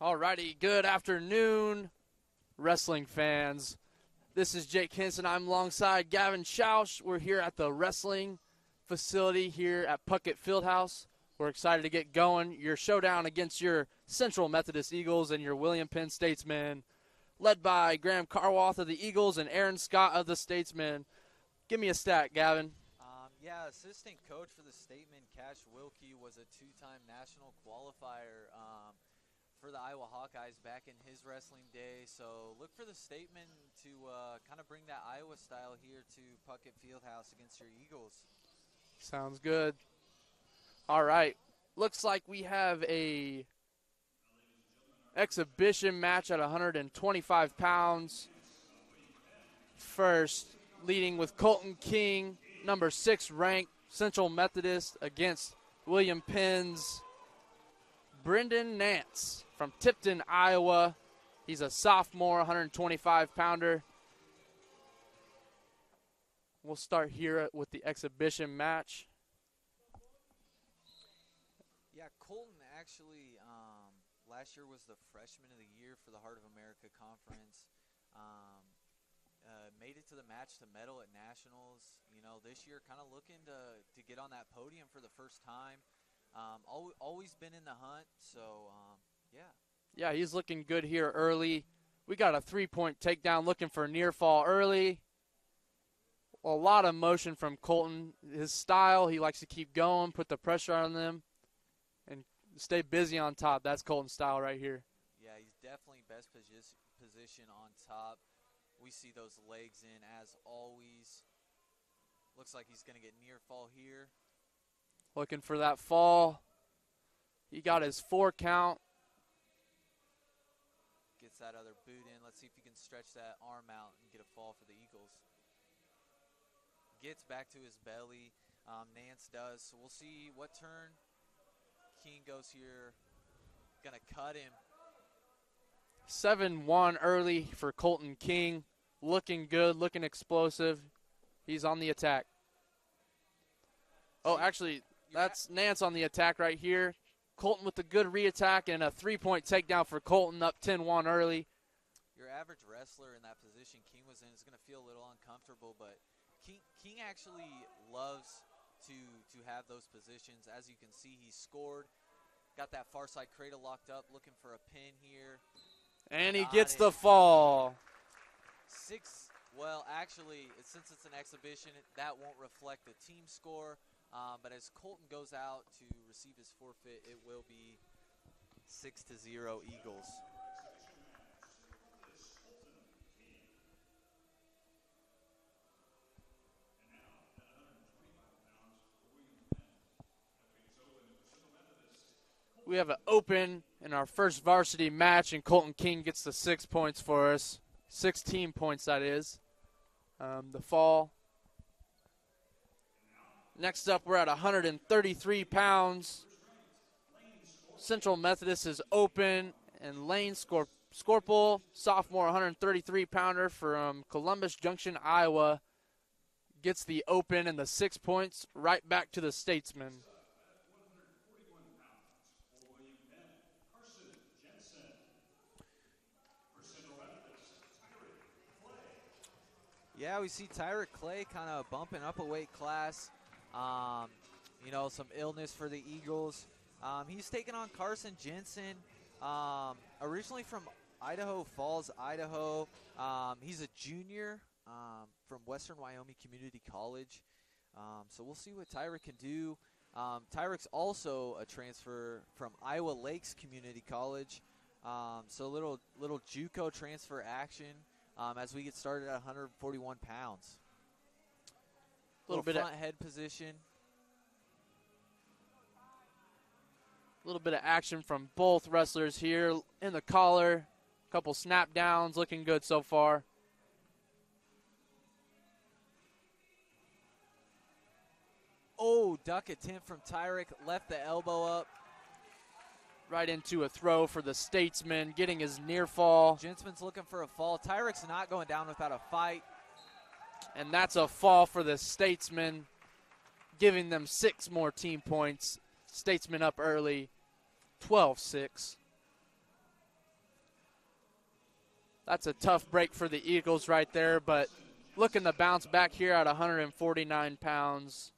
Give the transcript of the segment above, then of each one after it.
Alrighty, good afternoon, wrestling fans. This is Jake Henson. I'm alongside Gavin Schausch. We're here at the wrestling facility here at Puckett Fieldhouse. We're excited to get going. Your showdown against your Central Methodist Eagles and your William Penn Statesmen, led by Graham Carwath of the Eagles and Aaron Scott of the Statesmen. Give me a stat, Gavin. Assistant coach for the Statesmen, Cash Wilkie, was a two-time national qualifier for the Iowa Hawkeyes back in his wrestling day. So look for the Statesmen to kind of bring that Iowa style here to Puckett Fieldhouse against your Eagles. Sounds good. All right. Looks like we have a exhibition match at 125 pounds. First, leading with Colton King, number 6 ranked Central Methodist, against William Penn's Brendan Nance from Tipton, Iowa. He's a sophomore, 125-pounder. We'll start here with the exhibition match. Yeah, Colton actually last year was the Freshman of the Year for the Heart of America Conference. Made it to the match to medal at Nationals. You know, this year kind of looking to get on that podium for the first time. Always been in the hunt, so yeah. Yeah, he's looking good here early. We got a 3-point takedown, looking for a near fall early. A lot of motion from Colton. His style, he likes to keep going, put the pressure on them, and stay busy on top. That's Colton's style right here. Yeah, he's definitely best position on top. We see those legs in as always. Looks like he's going to get near fall here. Looking for that fall. He got his 4 count. Gets that other boot in. Let's see if he can stretch that arm out and get a fall for the Eagles. Gets back to his belly. Nance does. So we'll see what turn King goes here. Going to cut him. 7-1 early for Colton King. Looking good, looking explosive. He's on the attack. Oh, actually, that's Nance on the attack right here. Colton with a good re-attack and a 3-point takedown for Colton, up 10-1 early. Your average wrestler in that position King was in is going to feel a little uncomfortable, but King actually loves to have those positions. As you can see, he scored. Got that far side cradle locked up, looking for a pin here. And he gets the fall. Well, actually, since it's an exhibition, that won't reflect the team score. But as Colton goes out to receive his forfeit, it will be 6-0 Eagles. We have an open in our first varsity match, and Colton King gets the 6 points for us. 16 points, that is. The fall. Next up, we're at 133 pounds. Central Methodist is open, and Lane Scorpel, sophomore 133-pounder from Columbus Junction, Iowa, gets the open and the 6 points, right back to the Statesmen. Yeah, we see Tyrick Clay kind of bumping up a weight class. Some illness for the Eagles. He's taking on Carson Jensen, originally from Idaho Falls, Idaho. He's a junior from Western Wyoming Community College. So we'll see what Tyrick can do. Tyrick's also a transfer from Iowa Lakes Community College. So a little JUCO transfer action. As we get started at 141 pounds. Little bit front head position. A little bit of action from both wrestlers here in the collar. A couple snap downs, looking good so far. Oh, duck attempt from Tyrick. Left the elbow up. Right into a throw for the Statesman, getting his near fall. Jensen's looking for a fall. Tyrick's not going down without a fight. And that's a fall for the Statesman, giving them 6 more team points. Statesman up early, 12-6. That's a tough break for the Eagles right there, but looking to bounce back here at 149 pounds.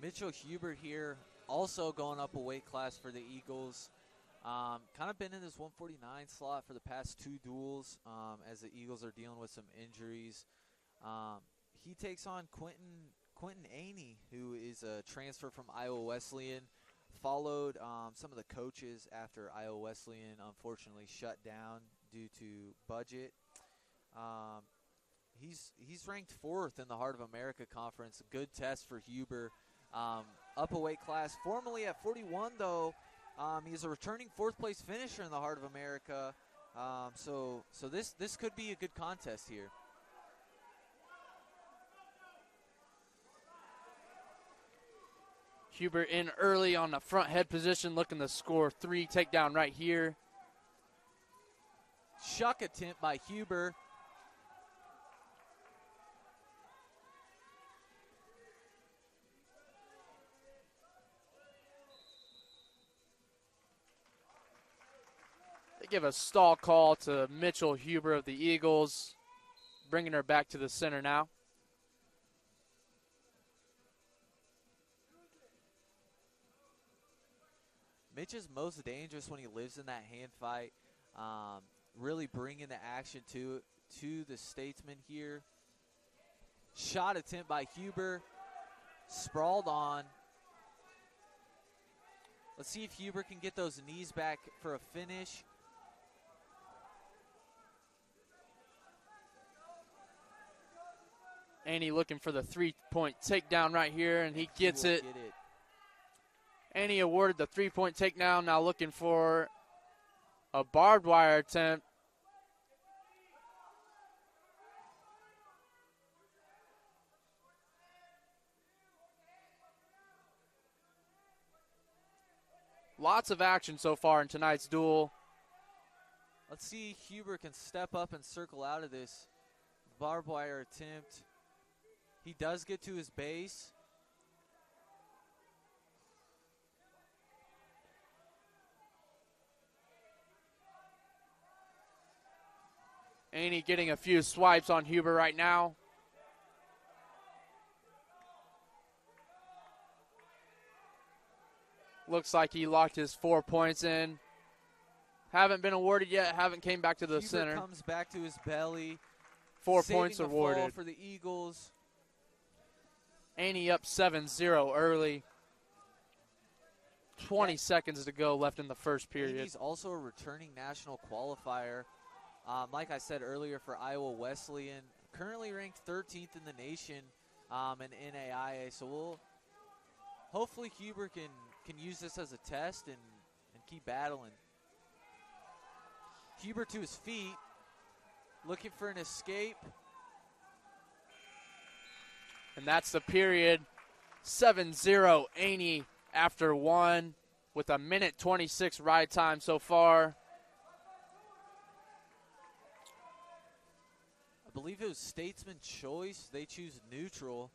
Mitchell Huber here, also going up a weight class for the Eagles. Kind of been in this 149 slot for the past 2 duels as the Eagles are dealing with some injuries. He takes on Quentin Aney, who is a transfer from Iowa Wesleyan. Followed some of the coaches after Iowa Wesleyan unfortunately shut down due to budget. He's ranked 4th in the Heart of America Conference. A good test for Huber. Up a weight class. Formerly at 41, though, he's a returning 4th place finisher in the Heart of America. So this could be a good contest here. Huber in early on the front head position, looking to score 3 takedown right here. Shuck attempt by Huber. They give a stall call to Mitchell Huber of the Eagles, bringing her back to the center now. Mitch is most dangerous when he lives in that hand fight, really bringing the action to the Statesman here. Shot attempt by Huber, sprawled on. Let's see if Huber can get those knees back for a finish. Aney looking for the 3-point takedown right here, and he gets it. Aney awarded the 3-point takedown, now looking for a barbed wire attempt. Lots of action so far in tonight's duel. Let's see if Huber can step up and circle out of this barbed wire attempt. He does get to his base. Aney getting a few swipes on Huber right now. Looks like he locked his 4 points in. Haven't been awarded yet, haven't came back to the Huber center. Comes back to his belly. 4 points awarded. Fall for the Eagles. Aney up 7-0 early. 20 seconds to go left in the first period. He's also a returning national qualifier. Like I said earlier, for Iowa Wesleyan, currently ranked 13th in the nation in NAIA. So hopefully Huber can use this as a test and keep battling. Huber to his feet, looking for an escape. And that's the period. 7-0 Aney after 1 with a minute 26 ride time so far. I believe it was Statesman choice. They choose neutral.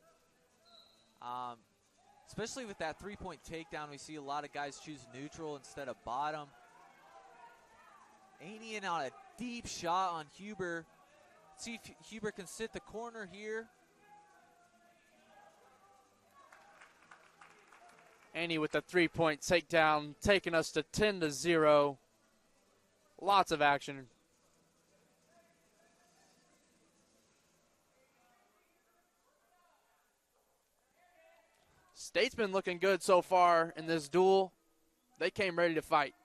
Especially with that 3-point takedown, we see a lot of guys choose neutral instead of bottom. Aney in on a deep shot on Huber. Let's see if Huber can sit the corner here. Aney with the 3-point takedown, taking us to 10-0. Lots of action. Statesman looking good so far in this duel. They came ready to fight.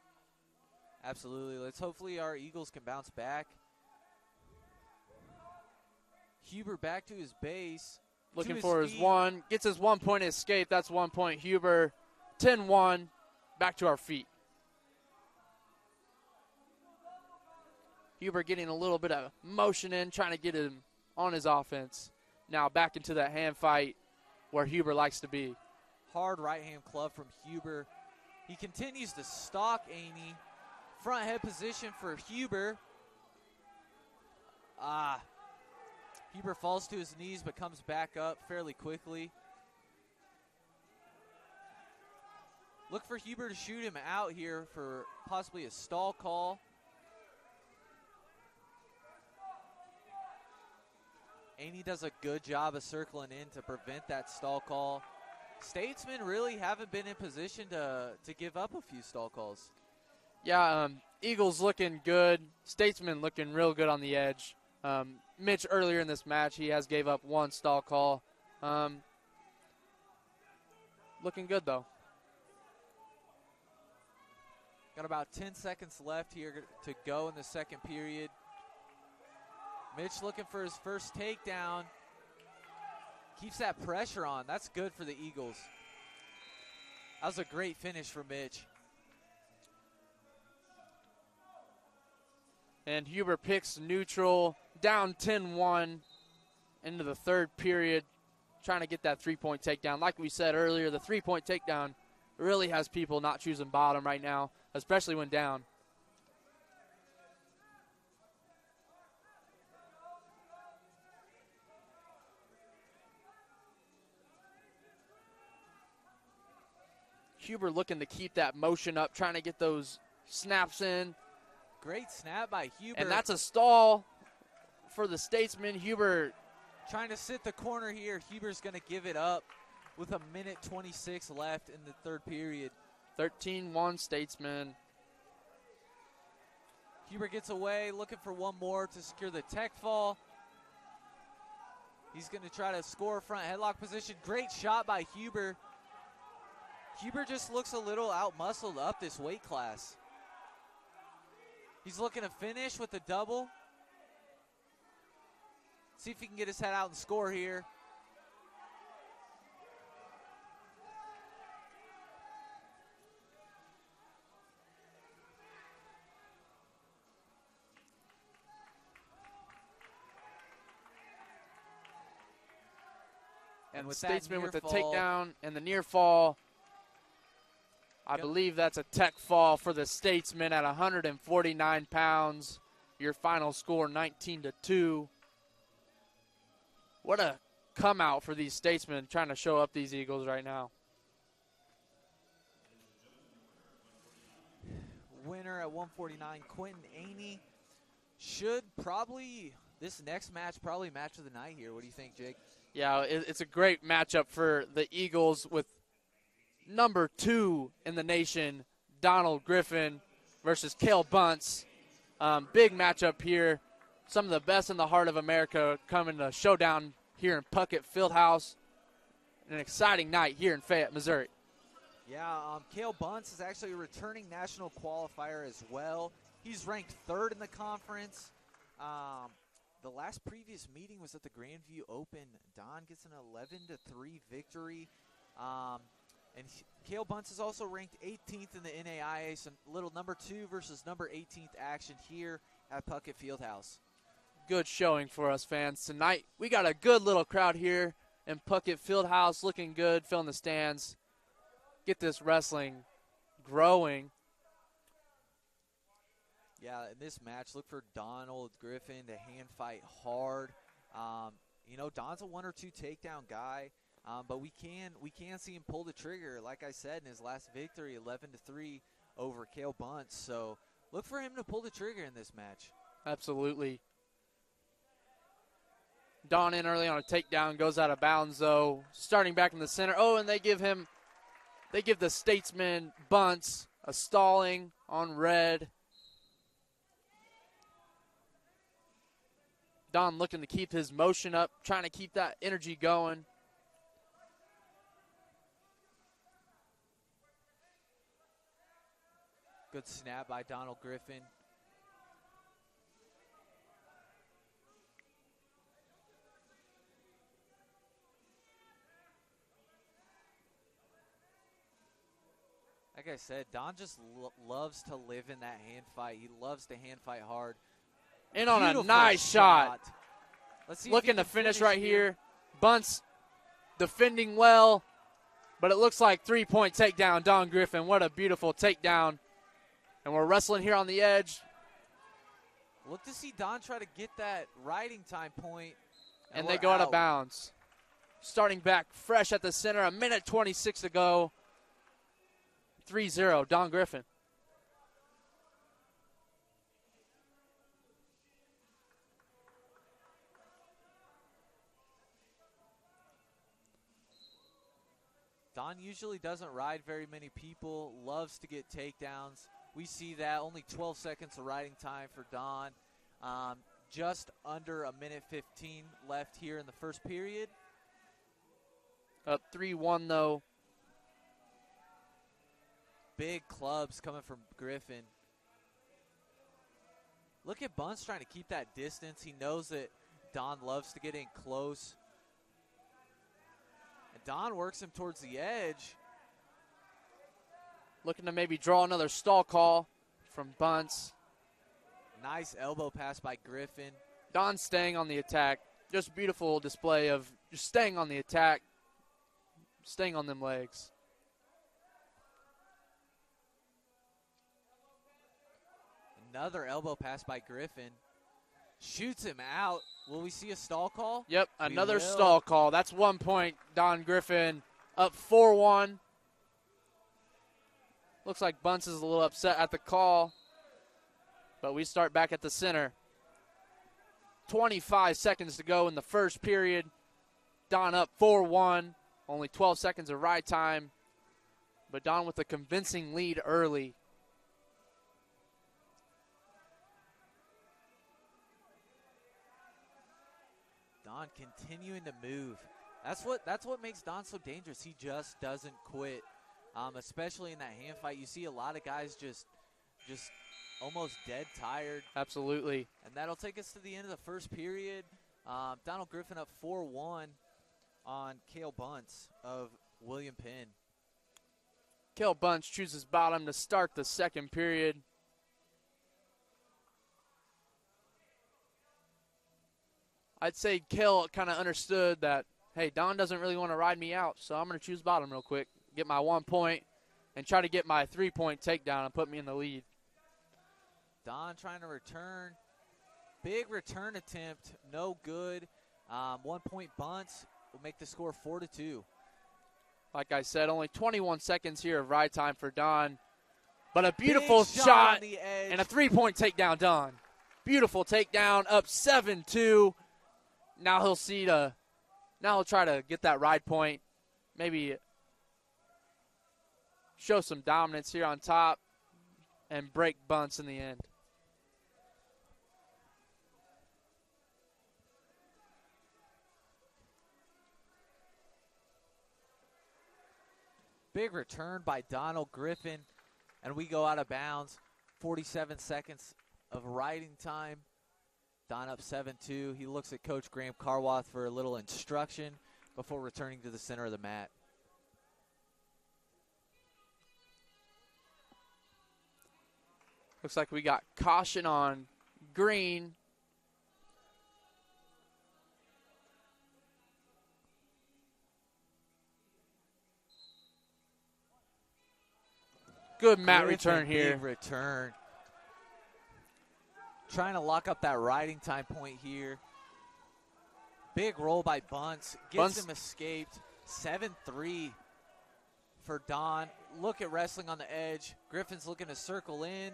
Absolutely. Let's hopefully our Eagles can bounce back. Huber back to his base. Looking for his 1. Gets his 1-point escape. That's 1 point. Huber, 10-1. Back to our feet. Huber getting a little bit of motion in, trying to get him on his offense. Now back into that hand fight where Huber likes to be. hard right-hand club from Huber. He continues to stalk Aney. Front head position for Huber. Huber falls to his knees but comes back up fairly quickly. Look for Huber to shoot him out here for possibly a stall call. Aney does a good job of circling in to prevent that stall call. Statesmen really haven't been in position to give up a few stall calls. Yeah, Eagles looking good. Statesman looking real good on the edge. Mitch, earlier in this match, he has gave up one stall call. Looking good, though. Got about 10 seconds left here to go in the second period. Mitch looking for his first takedown. Keeps that pressure on. That's good for the Eagles. That was a great finish for Mitch. And Huber picks neutral, down 10-1 into the third period, trying to get that three-point takedown. Like we said earlier, the three-point takedown really has people not choosing bottom right now, especially when down. Huber looking to keep that motion up, trying to get those snaps in. Great snap by Huber. And that's a stall for the Statesman. Huber trying to sit the corner here. Huber's going to give it up with a minute 26 left in the third period. 13-1 Statesman. Huber gets away, looking for one more to secure the tech fall. He's going to try to score front headlock position. Great shot by Huber. Huber just looks a little out-muscled up this weight class. He's looking to finish with a double. See if he can get his head out and score here. And with Statesman with the takedown and the near fall. I believe that's a tech fall for the Statesman at 149 pounds. Your final score, 19-2. What a come out for these Statesmen trying to show up these Eagles right now. Winner at 149, Quentin Aney. Should probably, this next match, probably match of the night here. What do you think, Jake? Yeah, it's a great matchup for the Eagles with number 2 in the nation, Donald Griffin versus Cale Bunce. Big matchup here. Some of the best in the heart of America coming to showdown here in Puckett Fieldhouse. An exciting night here in Fayette, Missouri. Yeah, Cale Bunce is actually a returning national qualifier as well. He's ranked 3rd in the conference. The last previous meeting was at the Grandview Open. Don gets an 11-3 victory. And Cale Bunce is also ranked 18th in the NAIA, so little number 2 versus number 18th action here at Puckett Fieldhouse. Good showing for us fans tonight. We got a good little crowd here in Puckett Fieldhouse, looking good, filling the stands. Get this wrestling growing. Yeah, in this match, look for Donald Griffin to hand fight hard. Don's a 1 or 2 takedown guy. But we can see him pull the trigger, like I said, in his last victory, 11-3 over Cale Bunce. So look for him to pull the trigger in this match. Absolutely. Don in early on a takedown, goes out of bounds though. Starting back in the center. Oh, and they give the Statesman Bunce a stalling on red. Don looking to keep his motion up, trying to keep that energy going. Good snap by Donald Griffin. Like I said, Don just loves to live in that hand fight. He loves to hand fight hard. And on Beautiful a nice shot. Let's see looking to finish right here. Bunce defending well. But it looks like three-point takedown, Don Griffin. What a beautiful takedown. And we're wrestling here on the edge. Look to see Don try to get that riding time point. And they go out of bounds. Starting back fresh at the center, a minute 26 to go. 3-0, Don Griffin. Don usually doesn't ride very many people, loves to get takedowns. We see that, only 12 seconds of riding time for Don. Just under a minute 15 left here in the first period. Up 3-1 though. Big clubs coming from Griffin. Look at Bunce trying to keep that distance. He knows that Don loves to get in close. And Don works him towards the edge. Looking to maybe draw another stall call from Bunce. Nice elbow pass by Griffin. Don staying on the attack. Just beautiful display of just staying on the attack, staying on them legs. Another elbow pass by Griffin. Shoots him out. Will we see a stall call? Yep, another stall call. That's 1 point. Don Griffin up 4-1. Looks like Bunce is a little upset at the call. But we start back at the center. 25 seconds to go in the first period. Don up 4-1. Only 12 seconds of ride time. But Don with a convincing lead early. Don continuing to move. That's what makes Don so dangerous. He just doesn't quit. Especially in that hand fight, you see a lot of guys just almost dead tired. Absolutely. And that'll take us to the end of the first period. Donald Griffin up 4-1 on Cale Bunce of William Penn. Cale Bunce chooses bottom to start the second period. I'd say Cale kind of understood that, hey, Don doesn't really want to ride me out, so I'm going to choose bottom real quick, get my 1 point, and try to get my 3-point takedown and put me in the lead. Don trying to return. Big return attempt, no good. 1 point Bunce will make the score 4-2. Like I said, only 21 seconds here of ride time for Don. But a beautiful shot and a 3-point takedown, Don. Beautiful takedown, up 7-2. Now he'll try to get that ride point. Maybe show some dominance here on top and break Bunce in the end. Big return by Donald Griffin, and we go out of bounds. 47 seconds of riding time. Don up 7-2. He looks at Coach Graham Carwath for a little instruction before returning to the center of the mat. Looks like we got caution on green. Good mat return here. Big return. Trying to lock up that riding time point here. Big roll by Bunce. Gets him escaped. 7-3 for Don. Look at wrestling on the edge. Griffin's looking to circle in.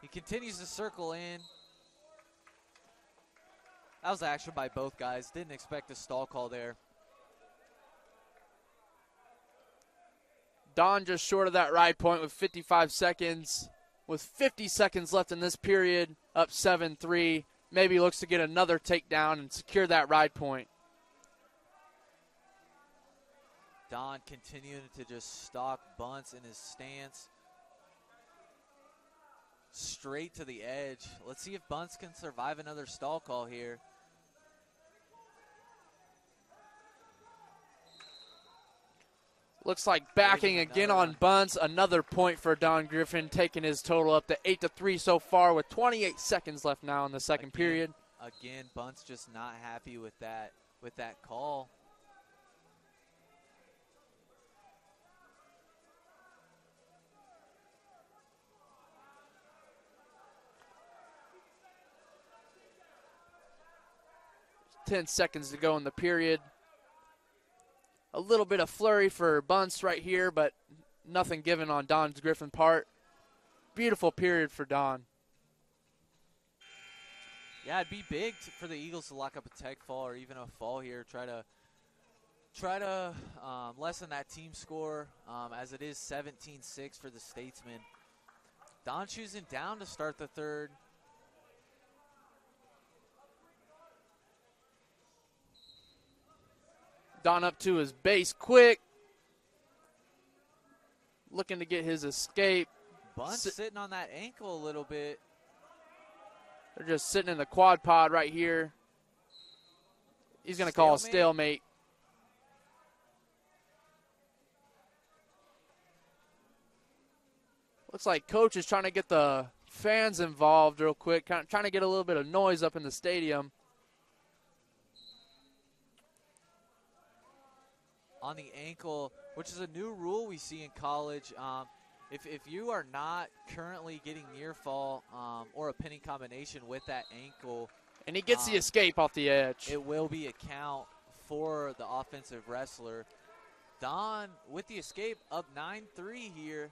He continues to circle in. That was action by both guys. Didn't expect a stall call there. Don just short of that ride point with 55 seconds. With 50 seconds left in this period, up 7-3. Maybe looks to get another takedown and secure that ride point. Don continuing to just stalk Bunce in his stance. Straight to the edge. Let's see if Bunce can survive another stall call here. Looks like backing again on Bunce. Another point for Don Griffin, taking his total up to 8-3 so far with 28 seconds left now in the second period. Again, Bunce just not happy with that call. 10 seconds to go in the period. A little bit of flurry for Bunce right here, but nothing given on Don Griffin's part. Beautiful period for Don. Yeah, it'd be big for the Eagles to lock up a tech fall or even a fall here. Try to lessen that team score as it is 17-6 for the Statesmen. Don choosing down to start the third. Don up to his base quick. Looking to get his escape. Bunce sitting on that ankle a little bit. They're just sitting in the quad pod right here. He's going to call a stalemate. Looks like coach is trying to get the fans involved real quick, trying to get a little bit of noise up in the stadium. On the ankle, which is a new rule we see in college. If you are not currently getting near fall or a pinning combination with that ankle, and he gets the escape off the edge, it will be a count for the offensive wrestler. Don with the escape up 9-3 here.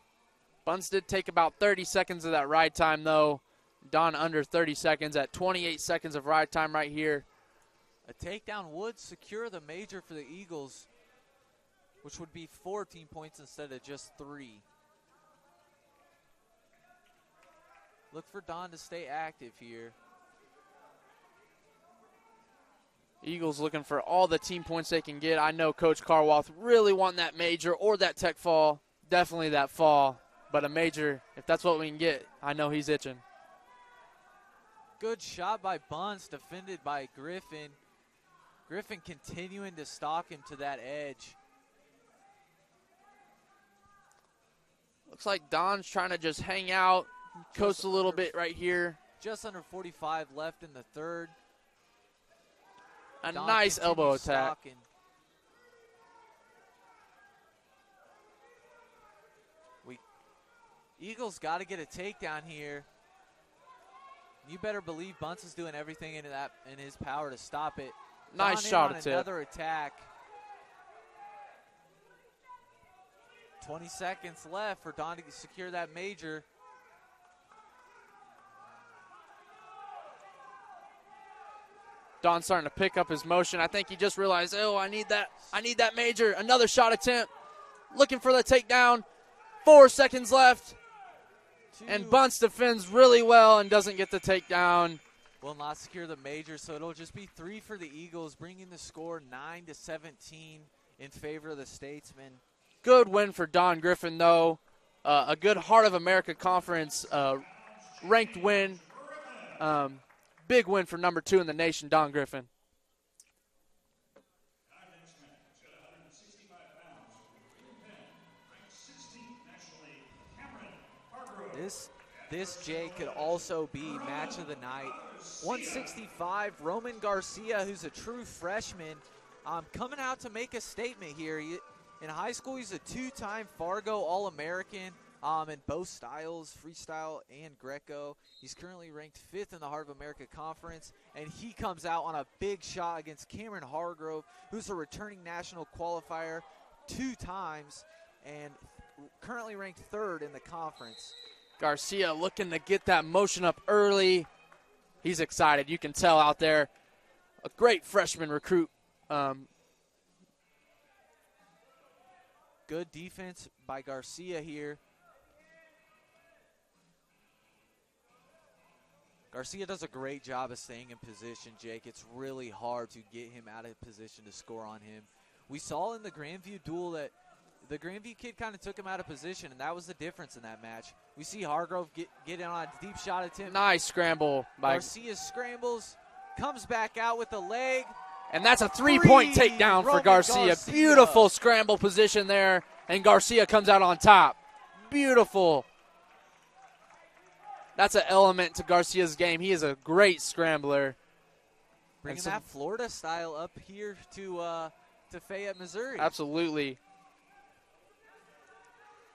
Bunce did take about 30 seconds of that ride time, though. Don under 30 seconds at 28 seconds of ride time right here. A takedown would secure the major for the Eagles, which would be 14 points instead of just 3. Look for Don to stay active here. Eagles looking for all the team points they can get. I know Coach Carwath really wanting that major or that tech fall. Definitely that fall. But a major, if that's what we can get, I know he's itching. Good shot by Bunce, defended by Griffin. Griffin continuing to stalk him to that edge. Looks like Don's trying to just hang out, coast a little bit right here. Just under 45 left in the third. A nice elbow attack. Stalking. Eagles got to get a takedown here. You better believe Bunce is doing everything in his power to stop it. Nice shot attempt. Another attack. 20 seconds left for Don to secure that major. Don's starting to pick up his motion. I think he just realized, oh, I need that major. Another shot attempt. Looking for the takedown. 4 seconds left. And Bunce defends really well and doesn't get the takedown. Will not secure the major, so it'll just be 3 for the Eagles, bringing the score 9-17 in favor of the Statesmen. Good win for Don Griffin, though. A good Heart of America Conference ranked win. Big win for number 2 in the nation, Don Griffin. This, Jay, could also be match of the night. 165, Roman Garcia, who's a true freshman, coming out to make a statement here. In high school, he's a 2-time Fargo All-American in both styles, freestyle and Greco. He's currently ranked 5th in the Heart of America Conference, and he comes out on a big shot against Cameron Hargrove, who's a returning national qualifier 2 times and currently ranked 3rd in the conference. Garcia looking to get that motion up early. He's excited. You can tell out there. A great freshman recruit. Good defense by Garcia here. Garcia does a great job of staying in position, Jake. It's really hard to get him out of position to score on him. We saw in the Grandview duel that the Grandview kid kind of took him out of position, and that was the difference in that match. We see Hargrove get in on a deep shot attempt. Nice scramble by Garcia scrambles, comes back out with the leg. And that's a 3-point takedown for Garcia. Beautiful scramble position there, and Garcia comes out on top. Beautiful. That's an element to Garcia's game. He is a great scrambler. Bringing that Florida style up here to Fayette, Missouri. Absolutely.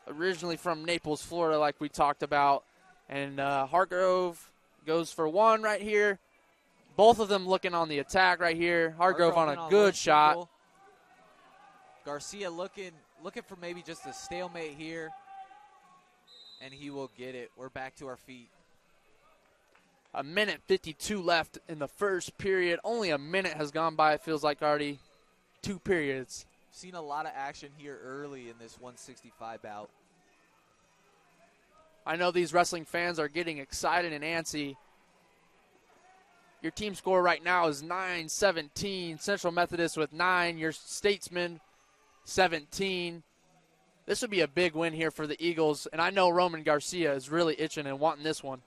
Originally from Naples, Florida, like we talked about. And Hargrove goes for 1 right here. Both of them looking on the attack right here. Hargrove on a good shot. Single. Garcia looking for maybe just a stalemate here. And he will get it. We're back to our feet. A minute 52 left in the first period. Only a minute has gone by. It feels like already 2 periods. Seen a lot of action here early in this 165 bout. I know these wrestling fans are getting excited and antsy. Your team score right now is 9-17. Central Methodist with 9. Your Statesman 17. This would be a big win here for the Eagles, and I know Roman Garcia is really itching and wanting this one.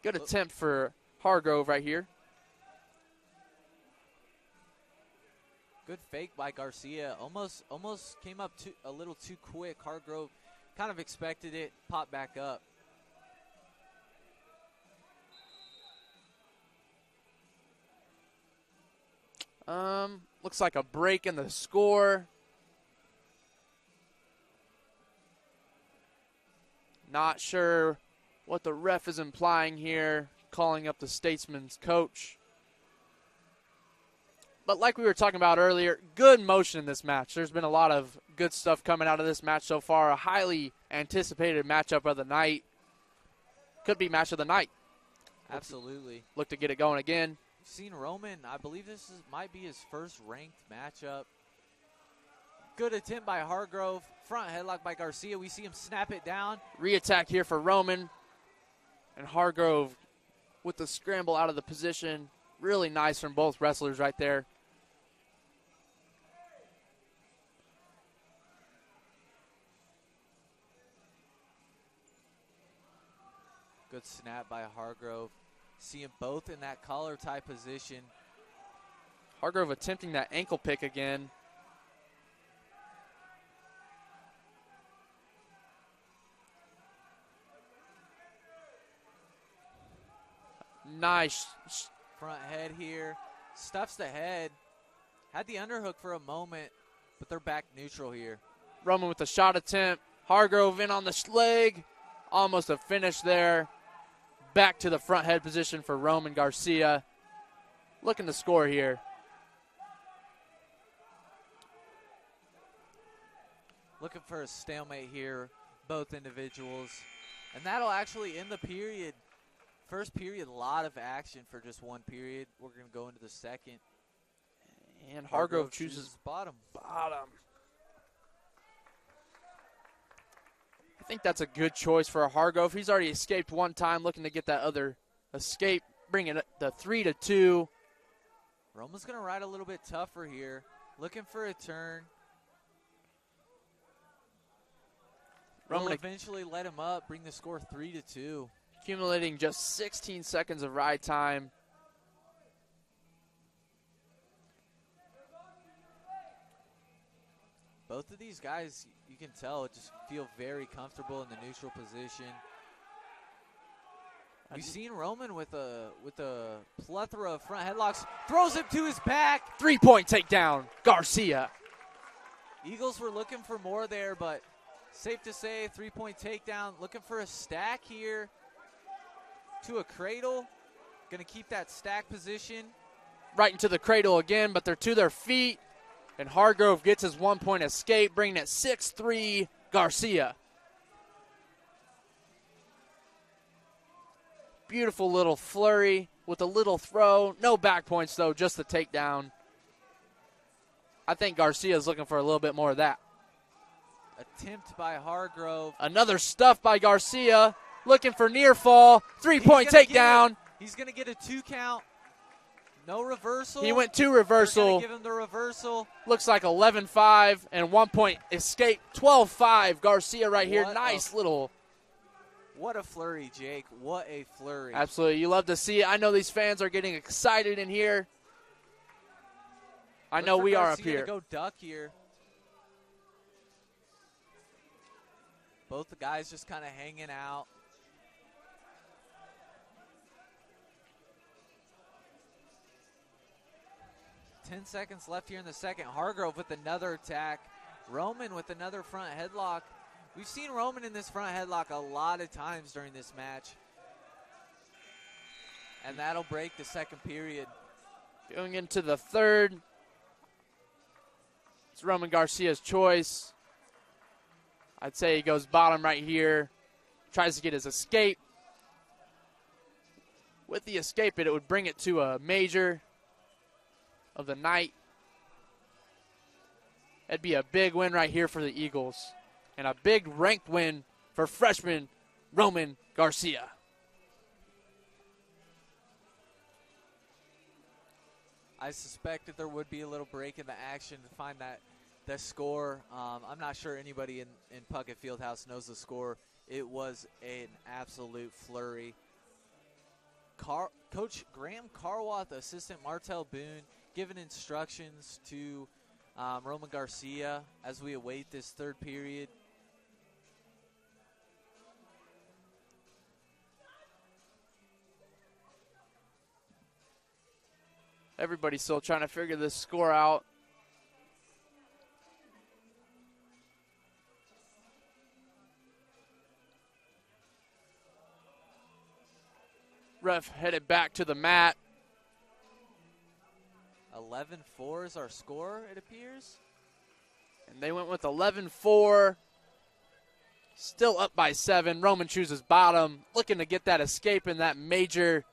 Good attempt for Hargrove right here. Good fake by Garcia. Almost came up a little too quick. Hargrove kind of expected it, popped back up. Looks like a break in the score. Not sure what the ref is implying here, calling up the Statesman's coach. But like we were talking about earlier, good motion in this match. There's been a lot of good stuff coming out of this match so far. A highly anticipated matchup of the night. Could be match of the night. Absolutely. Look to get it going again. Seen Roman, I believe this might be his first ranked matchup. Good attempt by Hargrove. Front headlock by Garcia. We see him snap it down. Re-attack here for Roman. And Hargrove with the scramble out of the position. Really nice from both wrestlers right there. Good snap by Hargrove. See them both in that collar tie position. Hargrove attempting that ankle pick again. Nice. Front head here. Stuffs the head. Had the underhook for a moment, but they're back neutral here. Roman with the shot attempt. Hargrove in on the leg. Almost a finish there. Back to the front head position for Roman Garcia. Looking to score here. Looking for a stalemate here, both individuals. And that'll actually end the period. First period, a lot of action for just one period. We're going to go into the second. And Hargrove chooses bottom. I think that's a good choice for a Hargrove. He's already escaped one time, looking to get that other escape, bringing it the 3-2. Roman's going to ride a little bit tougher here, looking for a turn. Roman will eventually let him up, bring the score 3-2. Accumulating just 16 seconds of ride time. Both of these guys, you can tell, just feel very comfortable in the neutral position. We've seen Roman with a plethora of front headlocks. Throws him to his back. 3-point takedown, Garcia. Eagles were looking for more there, but safe to say, 3-point takedown. Looking for a stack here to a cradle. Going to keep that stack position. Right into the cradle again, but they're to their feet. And Hargrove gets his 1-point escape, bringing it 6-3, Garcia. Beautiful little flurry with a little throw. No back points, though, just the takedown. I think Garcia is looking for a little bit more of that. Attempt by Hargrove. Another stuff by Garcia. Looking for near fall. 3-point takedown. He's going to get a 2 count. No reversal. He went 2 reversal. Give him the reversal. Looks like 11-5 and 1-point escape. 12-5. Garcia right here. Nice little. What a flurry, Jake. What a flurry. Absolutely. You love to see it. I know these fans are getting excited in here. I know we are up here. Go duck here. Both the guys just kind of hanging out. Ten seconds left here in the second. Hargrove with another attack. Roman with another front headlock. We've seen Roman in this front headlock a lot of times during this match. And that'll break the second period. Going into the third, it's Roman Garcia's choice. I'd say he goes bottom right here, tries to get his escape. With the escape, it would bring it to a major of the night. It'd be a big win right here for the Eagles, and a big ranked win for freshman Roman Garcia. I suspected there would be a little break in the action to find the score. I'm not sure anybody in Puckett Fieldhouse knows the score. It was an absolute flurry. Coach Graham Carwath, assistant Martell Boone, giving instructions to Roman Garcia as we await this third period. Everybody's still trying to figure this score out. Ref headed back to the mat. 11-4 is our score, it appears. And they went with 11-4. Still up by 7. Roman chooses bottom, looking to get that escape in that major.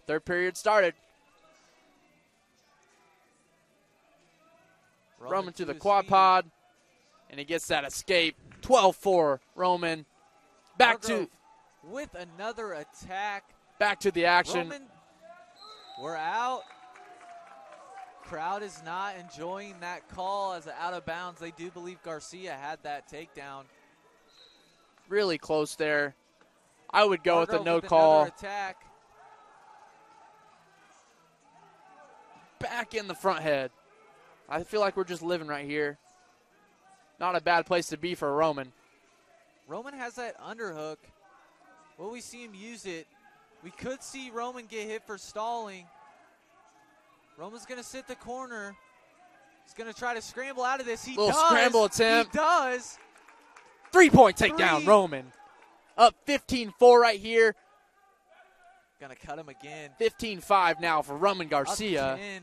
Third period started. Roman to the quad pod, and he gets that escape. 12-4, Roman. Back Hargrove to with another attack. Back to the action. Roman, we're out. Crowd is not enjoying that call as an out of bounds. They do believe Garcia had that takedown. Really close there. I would go Hargrove with a no with call. another attack. Back in the front head. I feel like we're just living right here. Not a bad place to be for Roman. Roman has that underhook. Will we see him use it? We could see Roman get hit for stalling. Roman's going to sit the corner. He's going to try to scramble out of this. He Little does. scramble attempt. He does. 3-point takedown, Roman. Up 15-4 right here. Going to cut him again. 15-5 now for Roman Garcia. Up 10.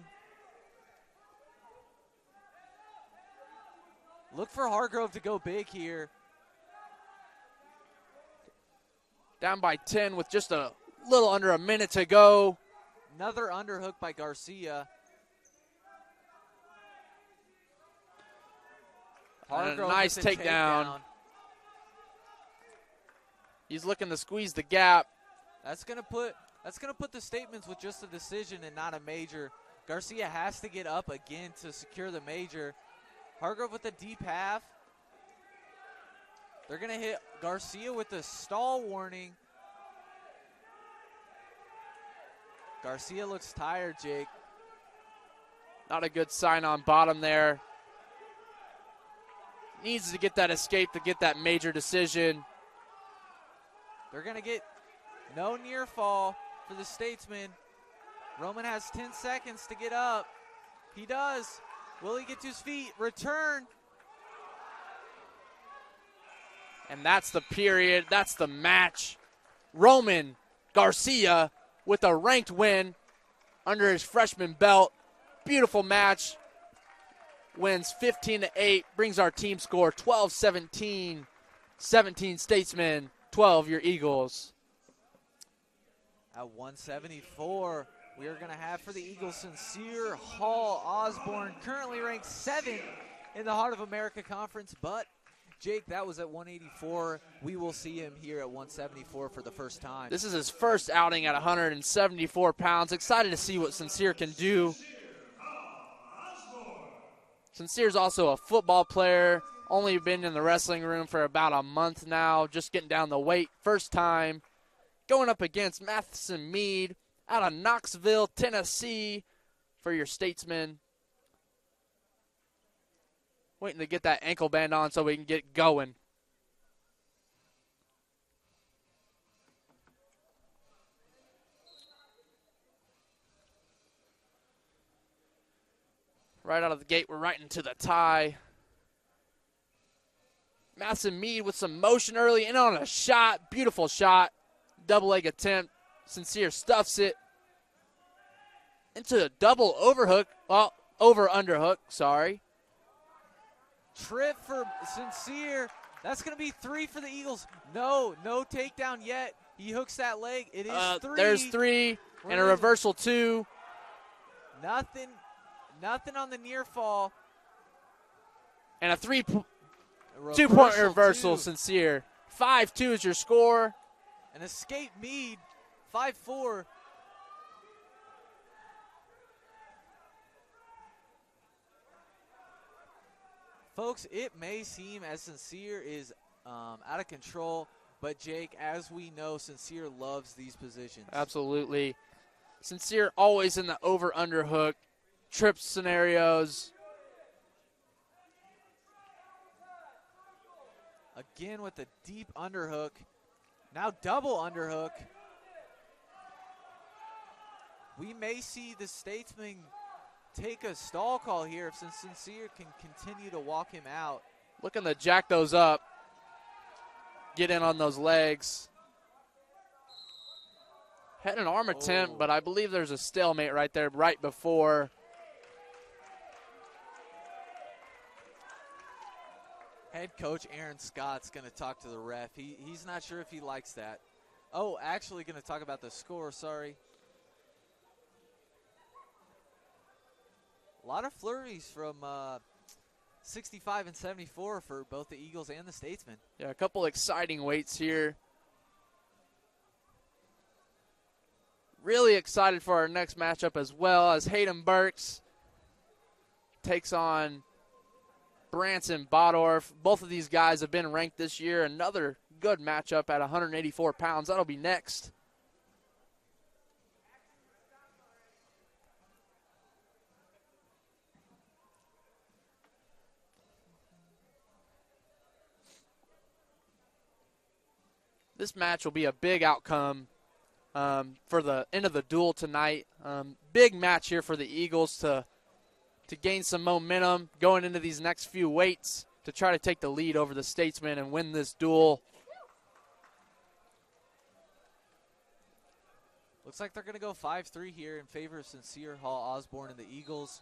Look for Hargrove to go big here. Down by 10 with just a little under a minute to go. Another underhook by Garcia. And a nice takedown. He's looking to squeeze the gap. That's gonna put the statements with just a decision and not a major. Garcia has to get up again to secure the major. Hargrove with a deep half. They're gonna hit Garcia with a stall warning. Garcia looks tired, Jake. Not a good sign on bottom there. Needs to get that escape to get that major decision. They're going to get no near fall for the Statesman. Roman has 10 seconds to get up. He does. Will he get to his feet? Return. And that's the period. That's the match. Roman Garcia with a ranked win under his freshman belt. Beautiful match. Wins 15-8. Brings our team score 12-17. 17 Statesmen, 12 your Eagles. At 174, we are going to have for the Eagles Sincere Hall Osborne, currently ranked 7th in the Heart of America Conference, but Jake, that was at 184. We will see him here at 174 for the first time. This is his first outing at 174 pounds. Excited to see what Sincere can do. Sincere's also a football player. Only been in the wrestling room for about a month now. Just getting down the weight. First time. Going up against Matheson Mead out of Knoxville, Tennessee for your Statesmen. Waiting to get that ankle band on so we can get going. Right out of the gate, we're right into the tie. Madison Mead with some motion early in on a shot. Beautiful shot. Double leg attempt. Sincere stuffs it into a double overhook. Well, over-underhook, sorry. Trip for Sincere. That's going to be 3 for the Eagles. No takedown yet. He hooks that leg. It is 3. There's 3 and a reversal 2. Nothing on the near fall. And a 2-point reversal, Sincere. 5-2 is your score. An escape Mead, 5-4. Folks, it may seem as Sincere is out of control, but Jake, as we know, Sincere loves these positions. Absolutely. Sincere always in the over-underhook, trip scenarios. Again with the deep underhook. Now double underhook. We may see the Statesman take a stall call here if Sincere can continue to walk him out. Looking to jack those up. Get in on those legs. Had an arm attempt, but I believe there's a stalemate right there right before. Head coach Aaron Scott's going to talk to the ref. He's not sure if he likes that. Oh, actually going to talk about the score, sorry. A lot of flurries from 65 and 74 for both the Eagles and the Statesmen. Yeah, a couple exciting weights here. Really excited for our next matchup as well, as Hayden Burks takes on Branson Bodorf. Both of these guys have been ranked this year. Another good matchup at 184 pounds. That'll be next. This match will be a big outcome for the end of the duel tonight. Big match here for the Eagles to gain some momentum going into these next few weights to try to take the lead over the Statesmen and win this duel. Looks like they're going to go 5-3 here in favor of Sincere, Hall, Osborne, and the Eagles.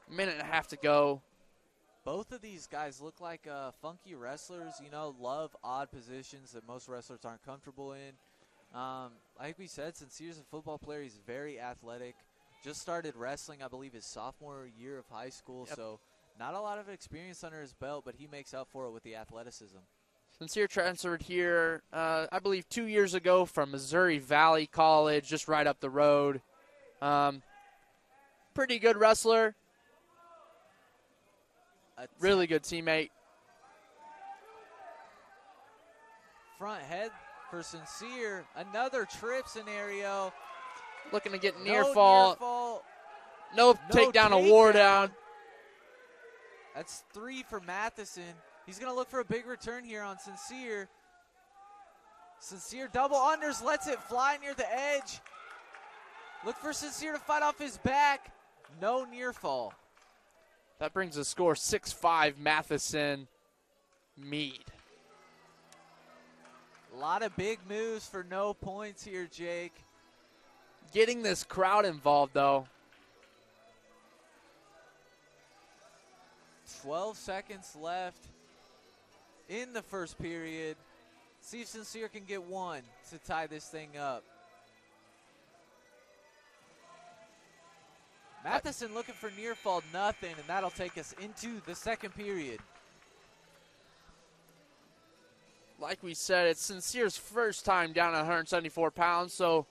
Minute and a half to go. Both of these guys look like funky wrestlers, love odd positions that most wrestlers aren't comfortable in. Like we said, Sincere's a football player. He's very athletic. Just started wrestling, I believe, his sophomore year of high school. Yep. So not a lot of experience under his belt, but he makes up for it with the athleticism. Sincere transferred here, I believe, 2 years ago from Missouri Valley College, just right up the road. Pretty good wrestler. Really good teammate. Front head for Sincere. Another trip scenario. Looking to get near fall. No takedown award down. That's 3 for Matheson. He's going to look for a big return here on Sincere. Sincere double unders, lets it fly near the edge. Look for Sincere to fight off his back. No near fall. That brings the score 6-5 Matheson Mead. A lot of big moves for no points here, Jake. Getting this crowd involved, though. 12 seconds left in the first period. See if Sincere can get one to tie this thing up. Matheson looking for near fall, nothing, and that'll take us into the second period. Like we said, it's Sincere's first time down at 174 pounds, so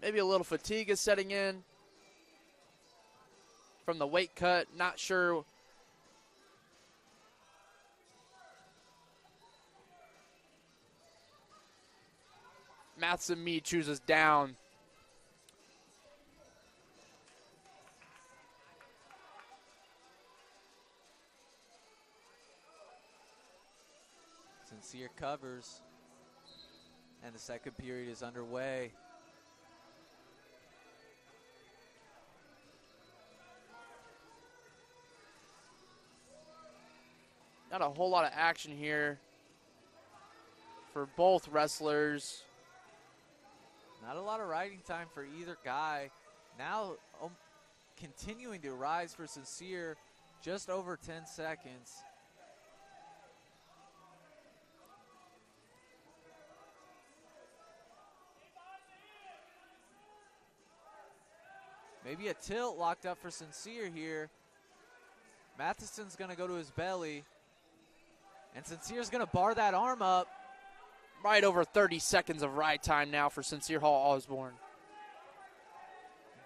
maybe a little fatigue is setting in from the weight cut. Not sure. Matheson Mead chooses down. Sincere covers, and the second period is underway. Not a whole lot of action here for both wrestlers. Not a lot of riding time for either guy. Now continuing to rise for Sincere, just over 10 seconds. Maybe a tilt locked up for Sincere here. Matheson's going to go to his belly. And Sincere's going to bar that arm up. Right over 30 seconds of ride time now for Sincere Hall Osborne.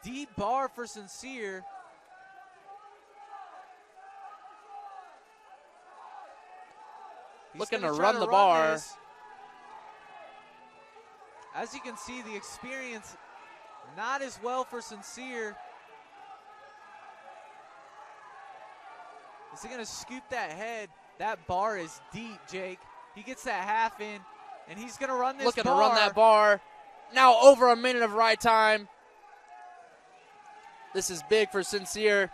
Deep bar for Sincere. He's looking to try run the bar. This. As you can see, the experience not as well for Sincere. Is he going to scoop that head? That bar is deep, Jake. He gets that half in, and he's going to run this looking bar. to run that bar. Now over a minute of ride time. This is big for Sincere.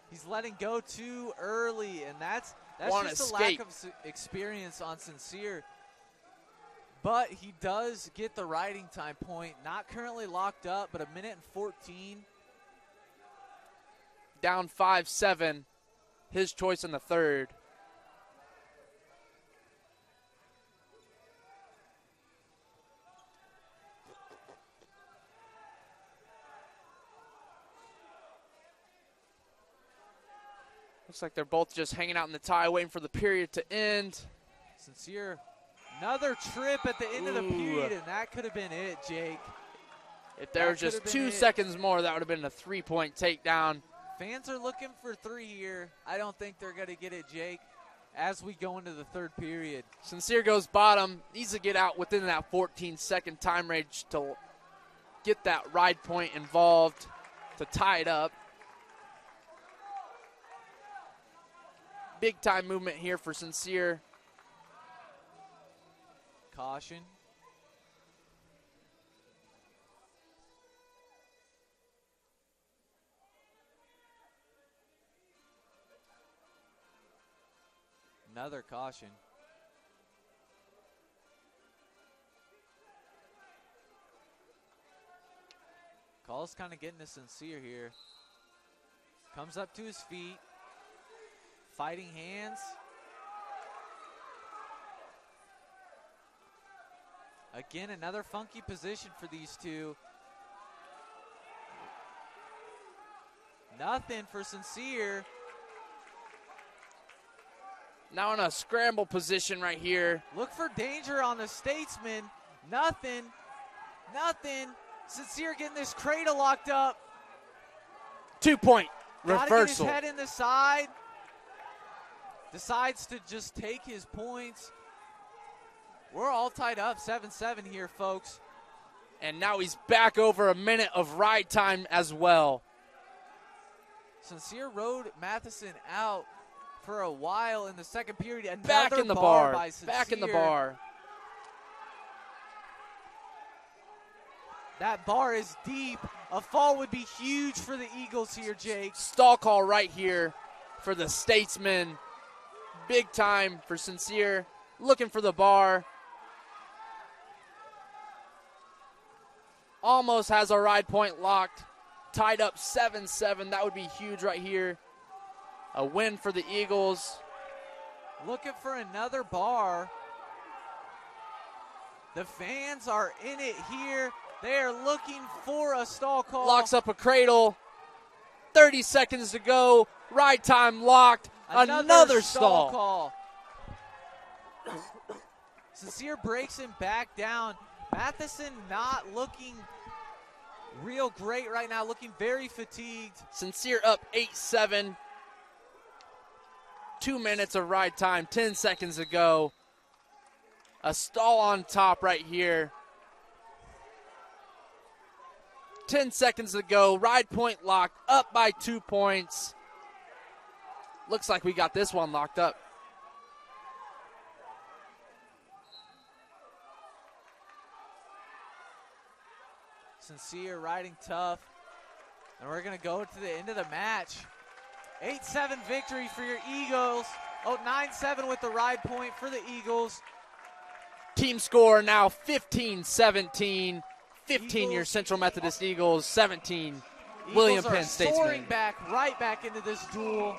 He's letting go too early, and that's just a lack of experience on Sincere. But he does get the riding time point. Not currently locked up, but a minute and 14. Down 5-7. His choice in the third. Looks like they're both just hanging out in the tie, waiting for the period to end. Sincere, another trip at the end of the period, and that could have been it, Jake. If there was just 2 seconds more, that would have been a 3-point takedown. Fans are looking for 3 here. I don't think they're going to get it, Jake, as we go into the third period. Sincere goes bottom. Needs to get out within that 14-second time range to get that ride point involved to tie it up. Big time movement here for Sincere. Caution. Another caution. Call's kind of getting to Sincere here. Comes up to his feet. Fighting hands. Again, another funky position for these two. Nothing for Sincere. Now in a scramble position right here. Look for danger on the Statesman. Nothing. Nothing. Sincere getting this cradle locked up. 2-point Gotta reversal. get his head in the side. Decides to just take his points. We're all tied up 7-7 here, folks. And now he's back over a minute of ride time as well. Sincere rode Matheson out for a while in the second period. Another Back in the bar bar. by Sincere. Back in the bar. That bar is deep. A fall would be huge for the Eagles here, Jake. Stall call right here for the Statesman. Big time for Sincere. Looking for the bar. Almost has a ride point locked. Tied up 7-7. That would be huge right here. A win for the Eagles. Looking for another bar. The fans are in it here. They are looking for a stall call. Locks up a cradle. 30 seconds to go. Ride time locked. Another stall call. Sincere breaks him back down. Matheson not looking real great right now, looking very fatigued. Sincere up 8-7. 2 minutes of ride time, 10 seconds to go. A stall on top right here. 10 seconds to go. Ride point locked, up by 2 points. Looks like we got this one locked up. Sincere riding tough. And we're going to go to the end of the match. 8-7 victory for your Eagles. Oh, 9-7 with the ride point for the Eagles. Team score now 15-17. 15 your Central Methodist Eagles, 17 William Penn Statesman. Soaring back, right back into this duel.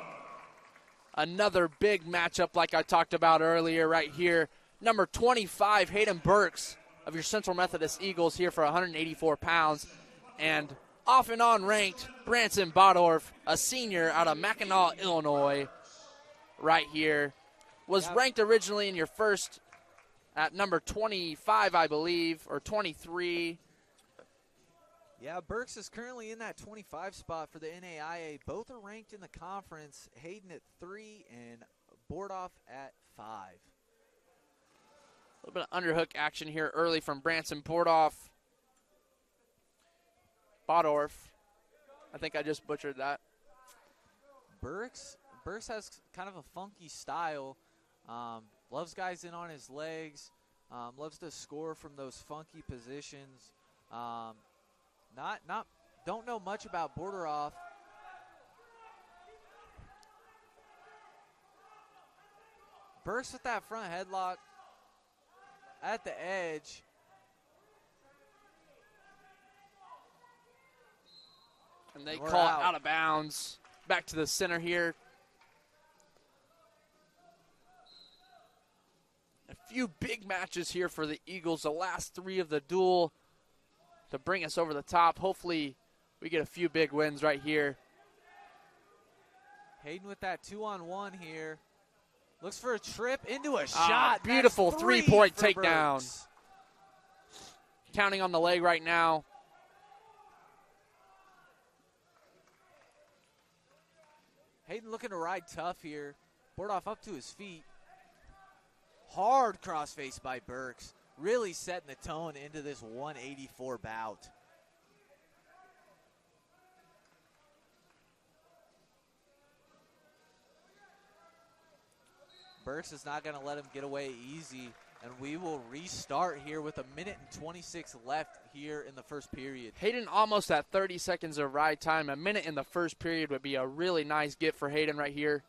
Another big matchup like I talked about earlier right here. Number 25, Hayden Burks of your Central Methodist Eagles here for 184 pounds. And off and on ranked, Branson Bodorf, a senior out of Mackinac, Illinois, right here. Was ranked originally in your first at number 25, I believe, or 23. Yeah, Burks is currently in that 25 spot for the NAIA. Both are ranked in the conference. Hayden at 3 and Bordoff at 5. A little bit of underhook action here early from Branson Bodorf. I think I just butchered that. Burks has kind of a funky style. Loves guys in on his legs. Loves to score from those funky positions. Don't know much about Borderoff. Burks with that front headlock at the edge. And they call it out of bounds. Back to the center here. A few big matches here for the Eagles. The last 3 of the duel to bring us over the top. Hopefully we get a few big wins right here. Hayden with that 2-on-1 here. Looks for a trip into a shot. Beautiful 3-point takedown. Burks. Counting on the leg right now. Hayden looking to ride tough here. Bordoff up to his feet. Hard crossface by Burks. Really setting the tone into this 184 bout. Burks is not going to let him get away easy, and we will restart here with 1:26 left here in the first period. Hayden almost at 30 seconds of ride time. A minute in the first period would be a really nice gift for Hayden right here.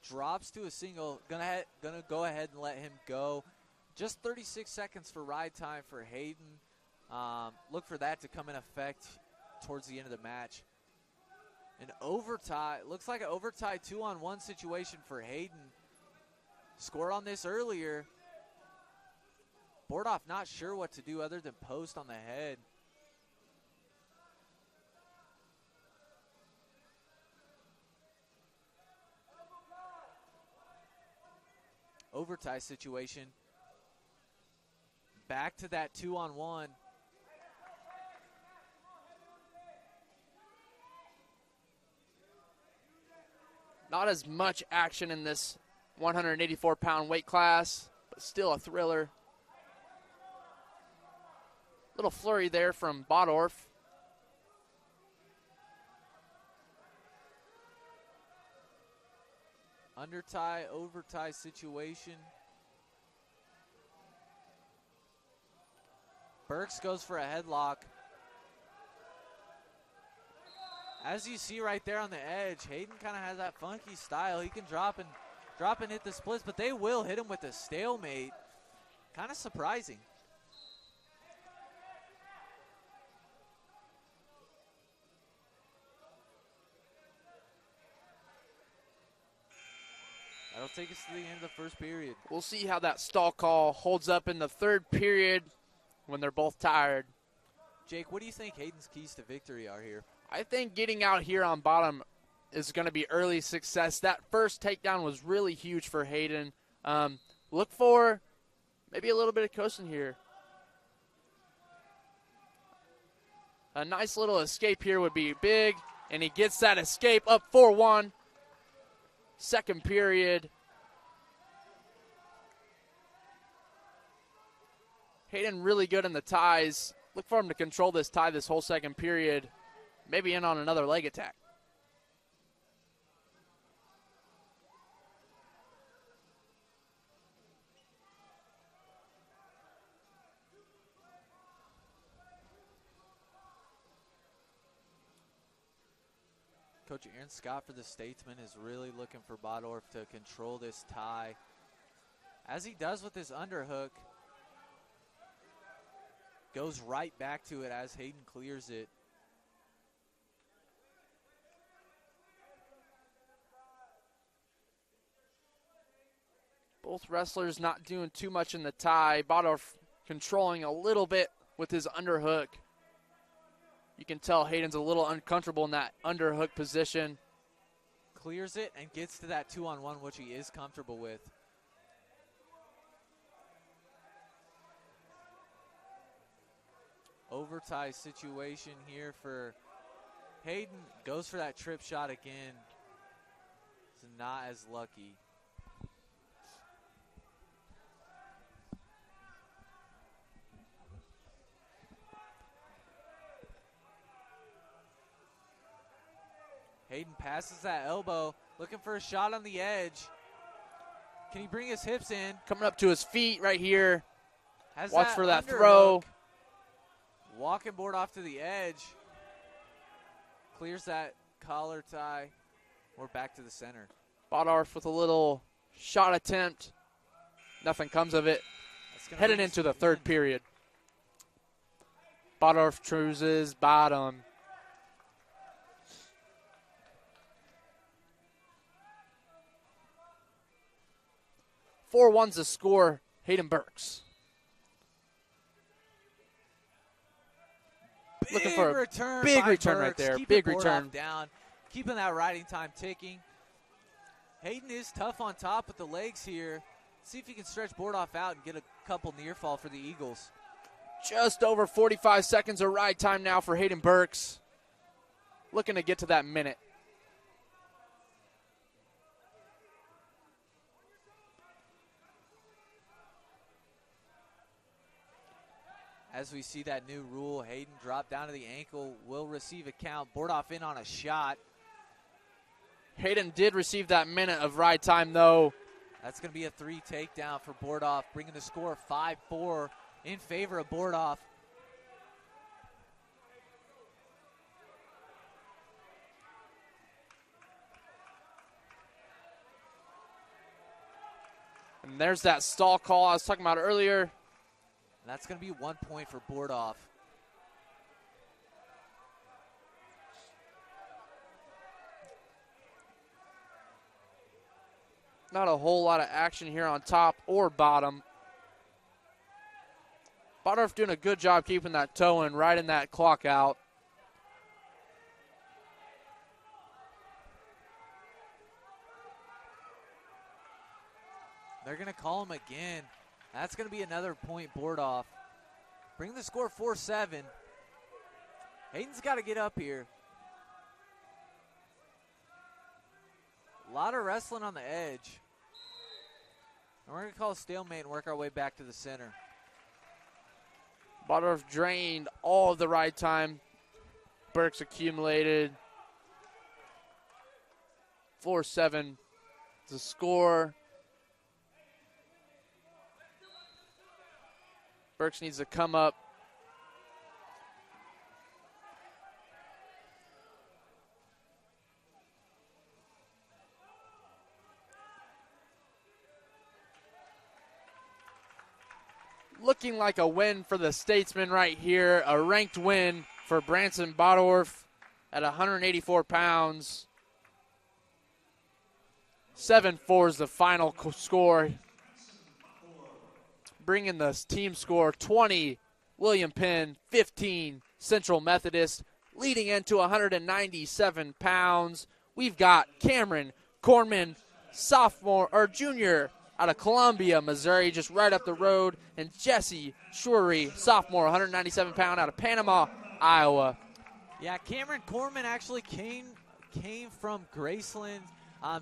Drops to a single. Gonna go ahead and let him go. Just 36 seconds for ride time for Hayden. Look for that to come in effect towards the end of the match. An overtime. Looks like an overtime 2-on-1 situation for Hayden. Scored on this earlier. Bordoff not sure what to do other than post on the head. Overtime situation. Back to that 2-on-1. Not as much action in this 184-pound weight class, but still a thriller. Little flurry there from Bodorf. Undertie, overtie situation. Burks goes for a headlock. As you see right there on the edge, Hayden kind of has that funky style. He can drop and hit the splits, but they will hit him with a stalemate. Kind of surprising. That'll take us to the end of the first period. We'll see how that stall call holds up in the third period when they're both tired. Jake, what do you think Hayden's keys to victory are here? I think getting out here on bottom is going to be early success. That first takedown was really huge for Hayden. Look for maybe a little bit of coasting here. A nice little escape here would be big, and he gets that escape up 4-1. Second period. Hayden really good in the ties. Look for him to control this tie this whole second period. Maybe in on another leg attack. Coach Aaron Scott for the Statesman is really looking for Bodorf to control this tie, as he does with his underhook. Goes right back to it as Hayden clears it. Both wrestlers not doing too much in the tie. Bodorf controlling a little bit with his underhook. You can tell Hayden's a little uncomfortable in that underhook position. Clears it and gets to that 2-on-1, which he is comfortable with. Overtie situation here for Hayden. Goes for that trip shot again. It's not as lucky. Hayden passes that elbow, looking for a shot on the edge. Can he bring his hips in? Coming up to his feet right here. Watch for that throw. Walking board off to the edge. Clears that collar tie. We're back to the center. Bodorf with a little shot attempt. Nothing comes of it. Heading into the third period. Bodorf chooses bottom. 4-1's the score. Hayden Burks. Looking for a return big by return Burks. right there. Keeping Big Bordoff return. down, keeping that riding time ticking. Hayden is tough on top with the legs here. See if he can stretch Bordoff out and get a couple near fall for the Eagles. Just over 45 seconds of ride time now for Hayden Burks. Looking to get to that minute. As we see that new rule, Hayden drop down to the ankle, will receive a count. Bordoff in on a shot. Hayden did receive that minute of ride time, though. That's going to be a 3 takedown for Bordoff, bringing the score 5-4 in favor of Bordoff. And there's that stall call I was talking about earlier. And that's going to be 1 point for Bordoff. Not a whole lot of action here on top or bottom. Bodorf doing a good job keeping that toe in, riding that clock out. They're going to call him again. That's going to be another point Bordoff. Bring the score 4-7. Hayden's got to get up here. A lot of wrestling on the edge. And we're going to call a stalemate and work our way back to the center. Bodorf drained all of the ride time. Burks accumulated. 4-7 to score. Burks needs to come up. Looking like a win for the Statesman right here. A ranked win for Branson Bodorf at 184 pounds. 7-4 is the final score. Bringing the team score 20, William Penn, 15, Central Methodist, leading into 197 pounds. We've got Cameron Corman, sophomore or junior out of Columbia, Missouri, just right up the road, and Jesse Shuri, sophomore, 197 pound out of Panama, Iowa. Yeah, Cameron Corman actually came from Graceland,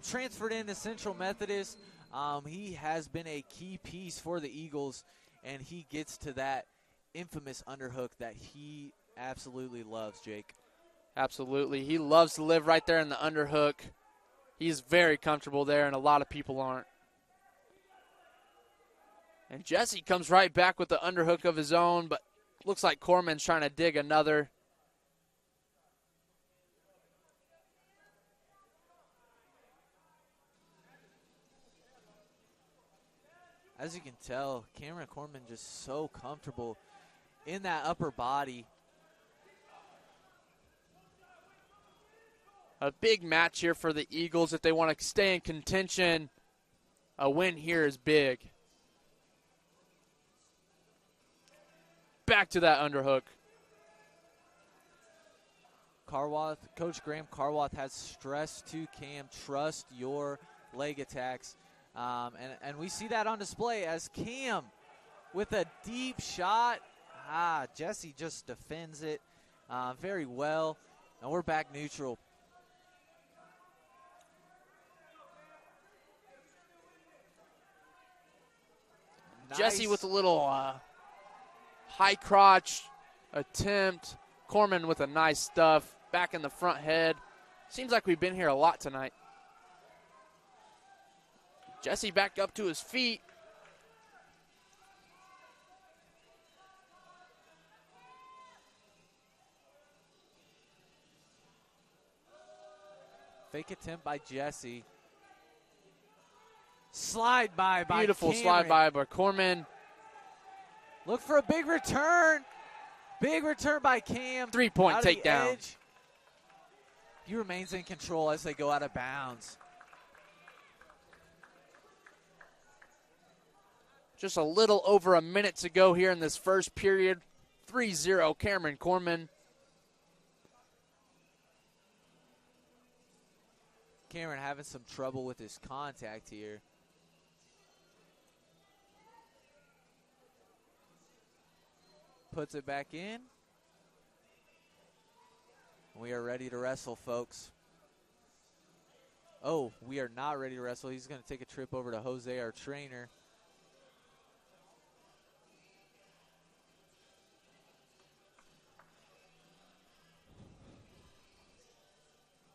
transferred into Central Methodist. He has been a key piece for the Eagles, and he gets to that infamous underhook that he absolutely loves, Jake. Absolutely. He loves to live right there in the underhook. He's very comfortable there, and a lot of people aren't. And Jesse comes right back with the underhook of his own, but looks like Corman's trying to dig another. As you can tell, Cameron Corman just so comfortable in that upper body. A big match here for the Eagles. If they want to stay in contention, a win here is big. Back to that underhook. Coach Graham Carwath has stressed to Cam, trust your leg attacks. And we see that on display as Cam with a deep shot. Jesse just defends it very well. And we're back neutral. Jesse with a little high crotch attempt. Corman with a nice stuff. Back in the front head. Seems like we've been here a lot tonight. Jesse back up to his feet. Fake attempt by Jesse. Slide by Beautiful Cameron. slide by Corman. Look for a big return. Big return by Cam. 3-point out of the takedown. edge. He remains in control as they go out of bounds. Just a little over a minute to go here in this first period. 3-0 Cameron Corman. Cameron having some trouble with his contact here. Puts it back in. We are ready to wrestle, folks. Oh, we are not ready to wrestle. He's going to take a trip over to Jose, our trainer.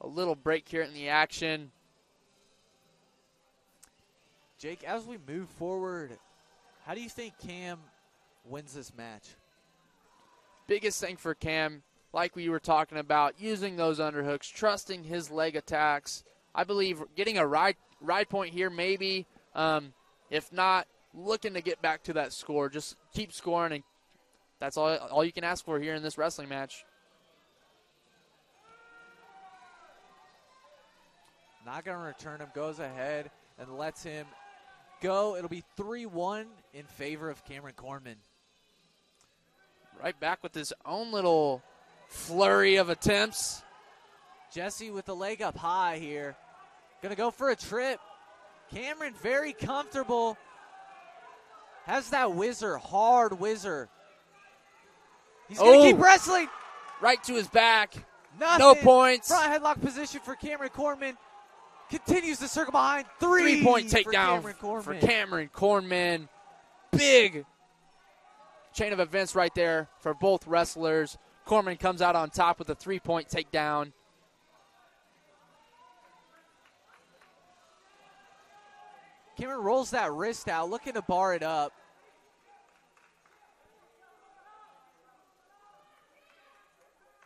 A little break here in the action. Jake, as we move forward, how do you think Cam wins this match? Biggest thing for Cam, like we were talking about, using those underhooks, trusting his leg attacks. I believe getting a ride point here maybe. If not, looking to get back to that score. Just keep scoring, and that's all you can ask for here in this wrestling match. Not going to return him, goes ahead and lets him go. It'll be 3-1 in favor of Cameron Corman. Right back with his own little flurry of attempts. Jesse with the leg up high here. Going to go for a trip. Cameron very comfortable. Has that whizzer, hard whizzer. He's going to keep wrestling. Right to his back. Nothing. No points. Front headlock position for Cameron Corman. Continues to circle behind. 3-point takedown for Cameron Corman. Big chain of events right there for both wrestlers. Corman comes out on top with a 3-point takedown. Cameron rolls that wrist out, looking to bar it up.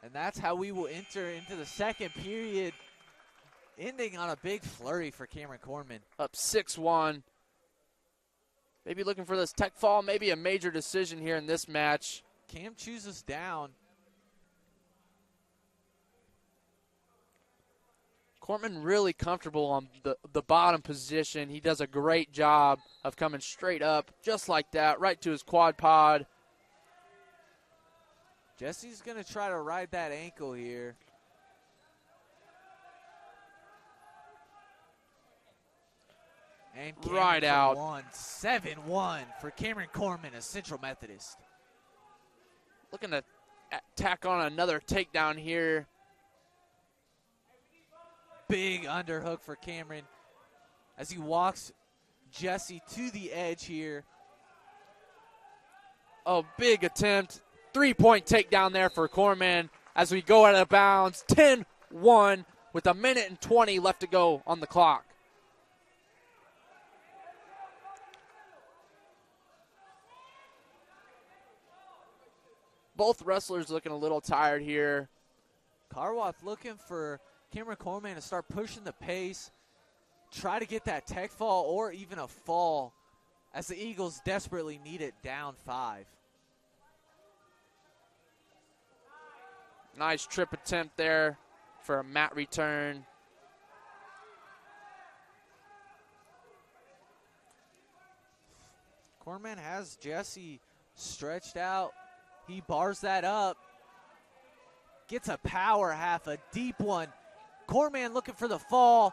And that's how we will enter into the second period, ending on a big flurry for Cameron Corman. Up 6-1. Maybe looking for this tech fall, maybe a major decision here in this match. Cam chooses down. Corman really comfortable on the bottom position. He does a great job of coming straight up, just like that, right to his quad pod. Jesse's going to try to ride that ankle here. And right out. 7-1 for Cameron Corman of Central Methodist. Looking to tack on another takedown here. Big underhook for Cameron as he walks Jesse to the edge here. Oh, big attempt. 3-point takedown there for Corman as we go out of bounds. 10-1 with a minute and 20 left to go on the clock. Both wrestlers looking a little tired here. Carwath looking for Cameron Corman to start pushing the pace, try to get that tech fall or even a fall. as the Eagles desperately need it, down 5. Nice trip attempt there for a mat return. Cornman has Jesse stretched out. He bars that up. Gets a power half, a deep one. Cornman looking for the fall.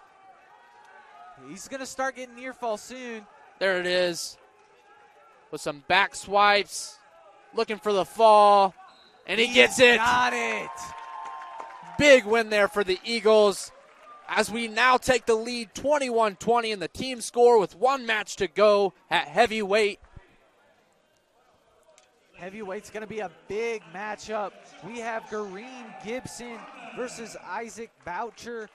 He's going to start getting near fall soon. There it is. With some back swipes. Looking for the fall. And he gets it. Got it. Big win there for the Eagles. As we now take the lead 21-20 in the team score with one match to go at heavyweight. Heavyweight's going to be a big matchup. We have Green Gibson versus Isaac Boucher.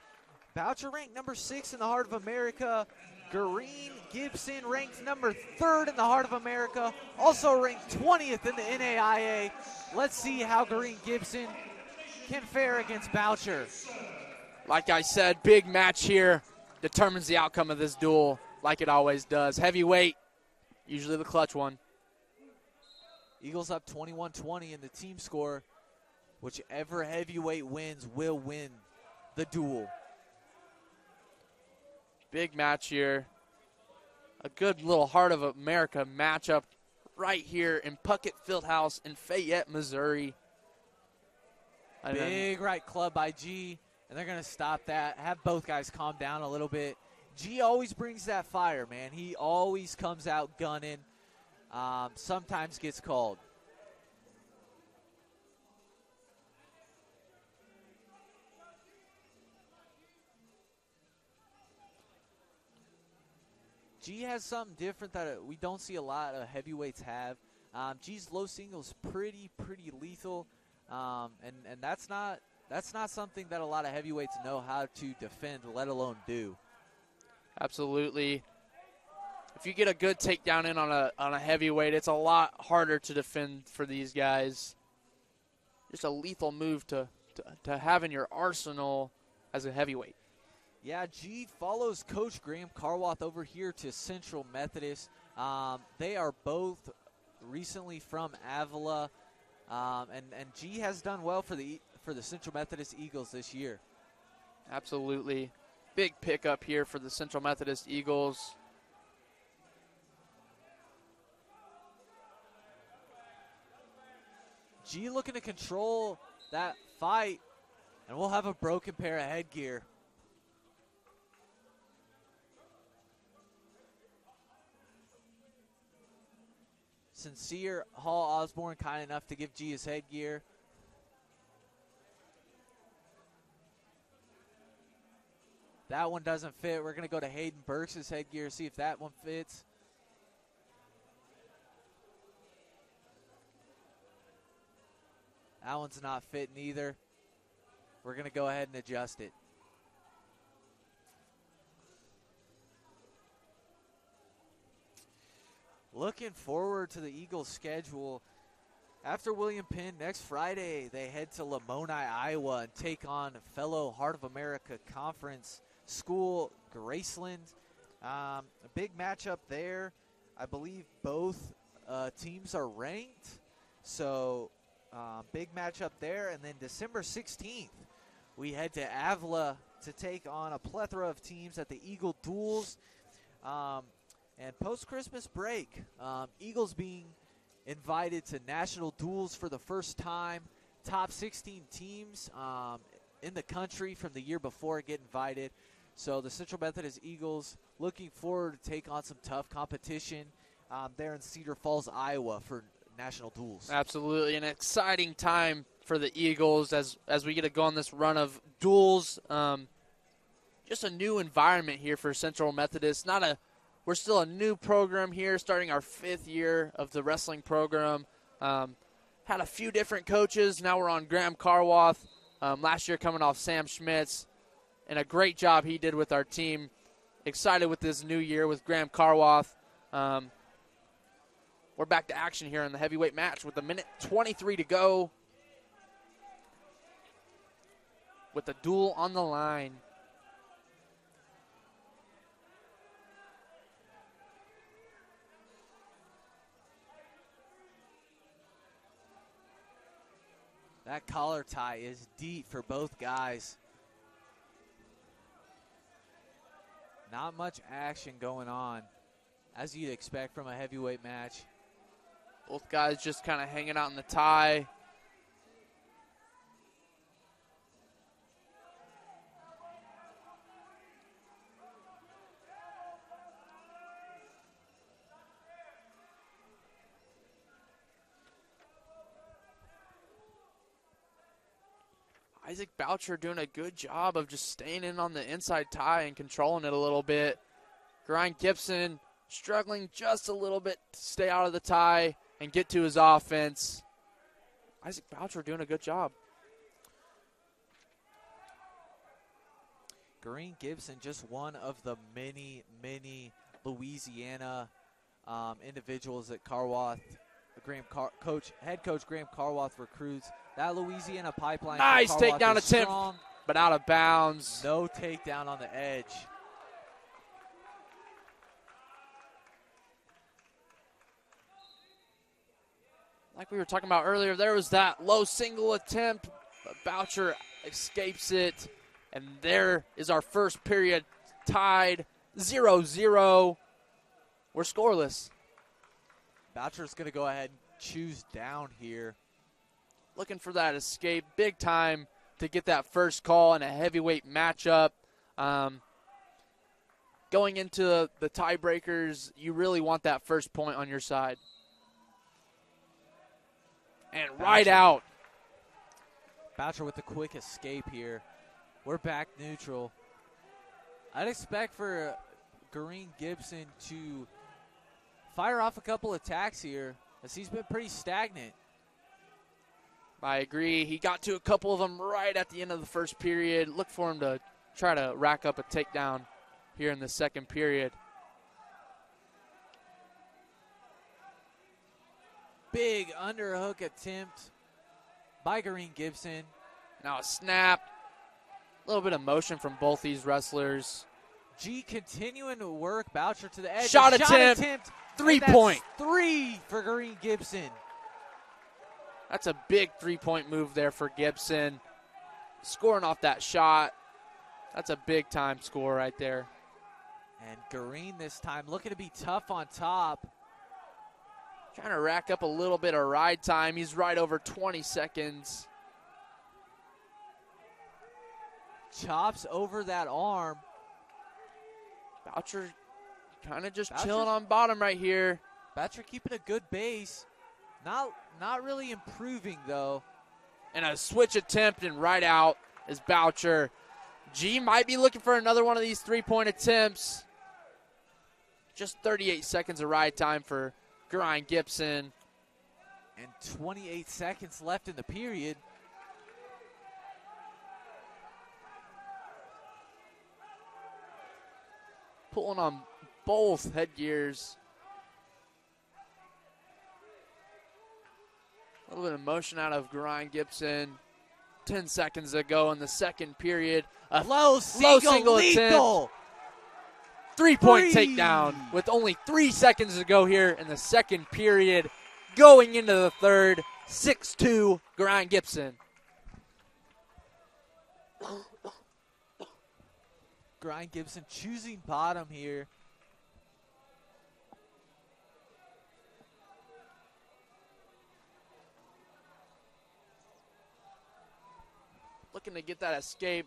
Boucher ranked number 6 in the Heart of America. Green Gibson ranked number 3rd in the Heart of America. Also ranked 20th in the NAIA. Let's see how Green Gibson can fare against Boucher. Like I said, big match here. Determines the outcome of this duel like it always does. Heavyweight, usually the clutch one. Eagles up 21-20 in the team score. Whichever heavyweight wins will win the duel. Big match here. A good little Heart of America matchup right here in Puckett Fieldhouse in Fayette, Missouri. Big right club by G, and they're going to stop that. Have both guys calm down a little bit. G always brings that fire, man. He always comes out gunning. Sometimes gets called. G has something different that we don't see a lot of heavyweights have. G's low single is pretty lethal, and that's not something that a lot of heavyweights know how to defend, let alone do. Absolutely. If you get a good takedown in on a heavyweight, it's a lot harder to defend for these guys. Just a lethal move to have in your arsenal as a heavyweight. Yeah, G follows Coach Graham Carwath over here to Central Methodist. They are both recently from Avila, and G has done well for the Central Methodist Eagles this year. Absolutely. Big pickup here for the Central Methodist Eagles. G looking to control that fight, and we'll have a broken pair of headgear. Sincere Hall Osborne kind enough to give G his headgear. That one doesn't fit. We're going to go to Hayden Burks' headgear, see if that one fits. That one's not fitting either. We're going to go ahead and adjust it. Looking forward to the Eagles' schedule. After William Penn, next Friday, they head to Lamoni, Iowa, and take on fellow Heart of America Conference school, Graceland. A big matchup there. I believe both teams are ranked. So, big matchup there. And then December 16th, we head to Avila to take on a plethora of teams at the Eagle Duels. And post-Christmas break, Eagles being invited to national duels for the first time. Top 16 teams in the country from the year before get invited. So the Central Methodist Eagles looking forward to take on some tough competition there in Cedar Falls, Iowa for national duels. Absolutely. An exciting time for the Eagles as we get to go on this run of duels. Just a new environment here for Central Methodist. We're still a new program here, starting our 5th year of the wrestling program. Had a few different coaches. Now we're on Graham Carwath. Last year coming off Sam Schmitz. And a great job he did with our team. Excited with this new year with Graham Carwath. We're back to action here in the heavyweight match with 1:23 to go. With the duel on the line. That collar tie is deep for both guys. Not much action going on, as you'd expect from a heavyweight match. Both guys just kind of hanging out in the tie. Isaac Boucher doing a good job of just staying in on the inside tie and controlling it a little bit. Grind Gibson struggling just a little bit to stay out of the tie and get to his offense. Isaac Boucher doing a good job. Green Gibson, just one of the many Louisiana individuals that head coach Graham Carwath recruits. That Louisiana pipeline. Nice takedown attempt, but out of bounds. No takedown on the edge. Like we were talking about earlier, there was that low single attempt, but Boucher escapes it. And there is our first period tied 0-0. We're scoreless. Boucher's going to go ahead and choose down here. Looking for that escape big time to get that first call in a heavyweight matchup. Going into the tiebreakers, you really want that first point on your side. And right out. Boucher with the quick escape here. We're back neutral. I'd expect for Green Gibson to fire off a couple attacks here, as he's been pretty stagnant. I agree. He got to a couple of them right at the end of the first period. Look for him to try to rack up a takedown here in the second period. Big underhook attempt by Green Gibson. Now a snap. A little bit of motion from both these wrestlers. G continuing to work Boucher to the edge. Shot attempt. 3-point. 3 for Green Gibson. That's a big 3-point move there for Gibson. Scoring off that shot. That's a big time score right there. And Green this time looking to be tough on top. Trying to rack up a little bit of ride time. He's right over 20 seconds. Chops over that arm. Boucher kind of just chilling on bottom right here. Boucher keeping a good base. Not really improving, though. And a switch attempt, and right out is Boucher. G might be looking for another one of these 3-point attempts. Just 38 seconds of ride time for Grind Gibson. And 28 seconds left in the period. Pulling on both headgears. A little bit of motion out of Grind Gibson. 10 seconds to go in the second period. A low single attempt. 3-point takedown with only 3 seconds to go here in the second period. Going into the third, 6-2, Grind Gibson. Grind Gibson choosing bottom here. Looking to get that escape,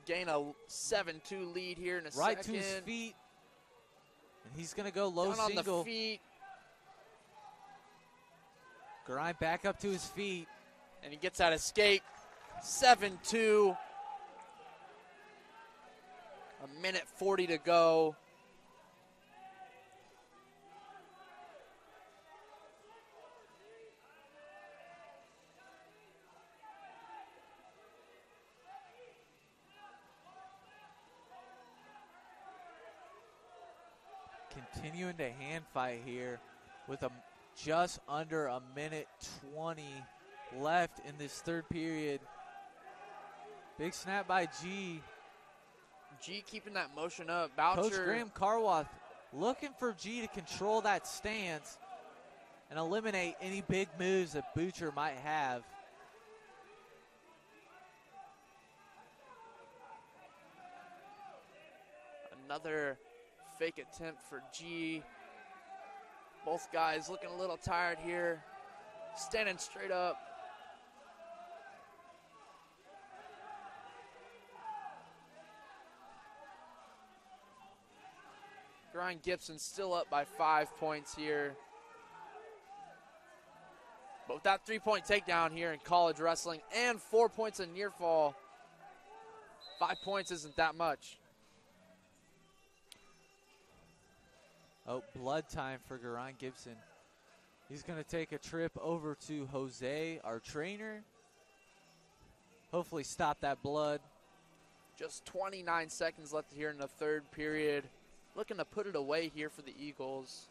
gain a 7-2 lead here in a right second. To his feet. And he's going to go low down single. on the feet. Grind back up to his feet. And he gets that escape. 7-2. A minute 40 to go. Continuing to hand fight here with just under a minute 20 left in this third period. Big snap by G. G keeping that motion up. Boucher. Coach Graham Carwath looking for G to control that stance and eliminate any big moves that Boucher might have. Another fake attempt for G. Both guys looking a little tired here. Standing straight up. Ryan Gibson still up by 5 points here. But with that 3-point takedown here in college wrestling and 4 points in near fall, 5 points isn't that much. Oh, blood time for Garan Gibson. He's going to take a trip over to Jose, our trainer. Hopefully stop that blood. Just 29 seconds left here in the third period. Looking to put it away here for the Eagles.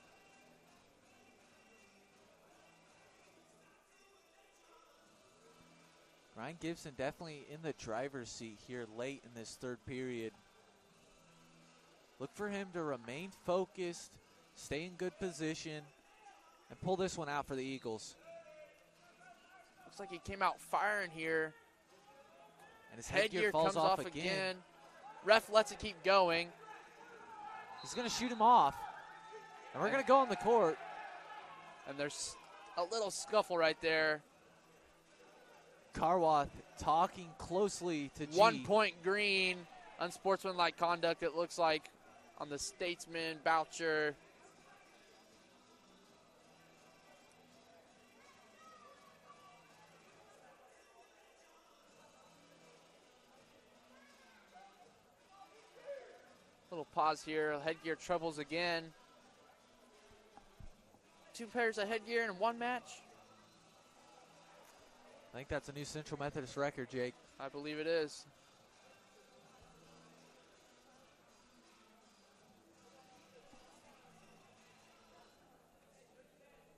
Ryan Gibson definitely in the driver's seat here late in this third period. Look for him to remain focused, stay in good position, and pull this one out for the Eagles. Looks like he came out firing here. And his headgear falls comes off off again. again. Ref lets it keep going. He's going to shoot him off. And we're going to go on the court. And there's a little scuffle right there. Karwath talking closely to G. 1 point green. Unsportsmanlike conduct, it looks like, on the Statesman, Boucher. Little pause here. Headgear troubles again. 2 pairs of headgear in one match. I think that's a new Central Methodist record, Jake. I believe it is.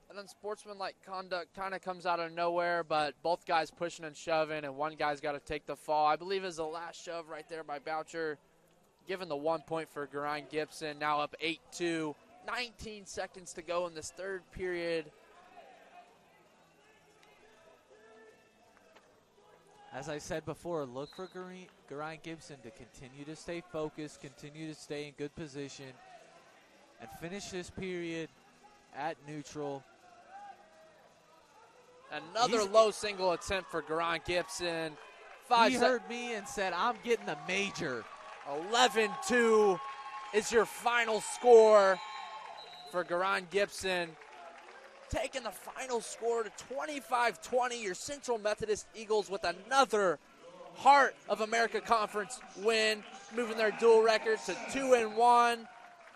And unsportsmanlike conduct kind of comes out of nowhere, but both guys pushing and shoving, and one guy's got to take the fall. I believe is the last shove right there by Boucher. Given the 1 point for Garan Gibson, now up 8-2. 19 seconds to go in this third period. As I said before, look for Garan Gibson to continue to stay focused, continue to stay in good position, and finish this period at neutral. Another low single attempt for Garan Gibson. He heard me and said, I'm getting a major. 11-2 is your final score for Garan Gibson. Taking the final score to 25-20, your Central Methodist Eagles with another Heart of America Conference win, moving their dual records to 2-1.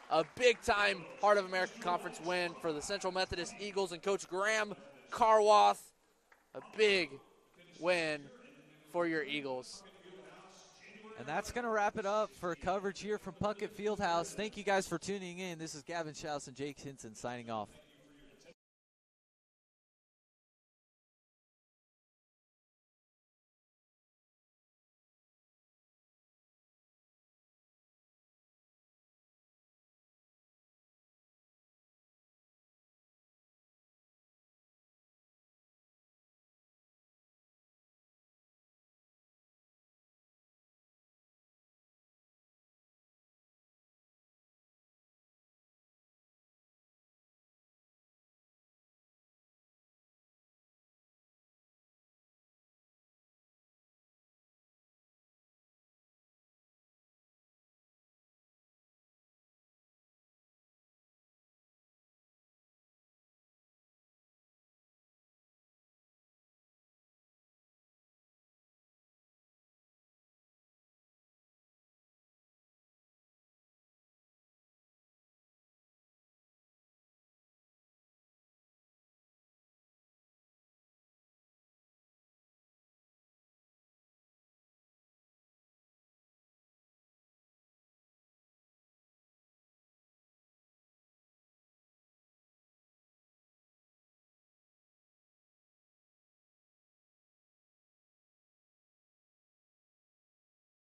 A big-time Heart of America Conference win for the Central Methodist Eagles and Coach Graham Karwath. A big win for your Eagles. And that's going to wrap it up for coverage here from Puckett Fieldhouse. Thank you guys for tuning in. This is Gavin Schaus and Jake Hinson signing off.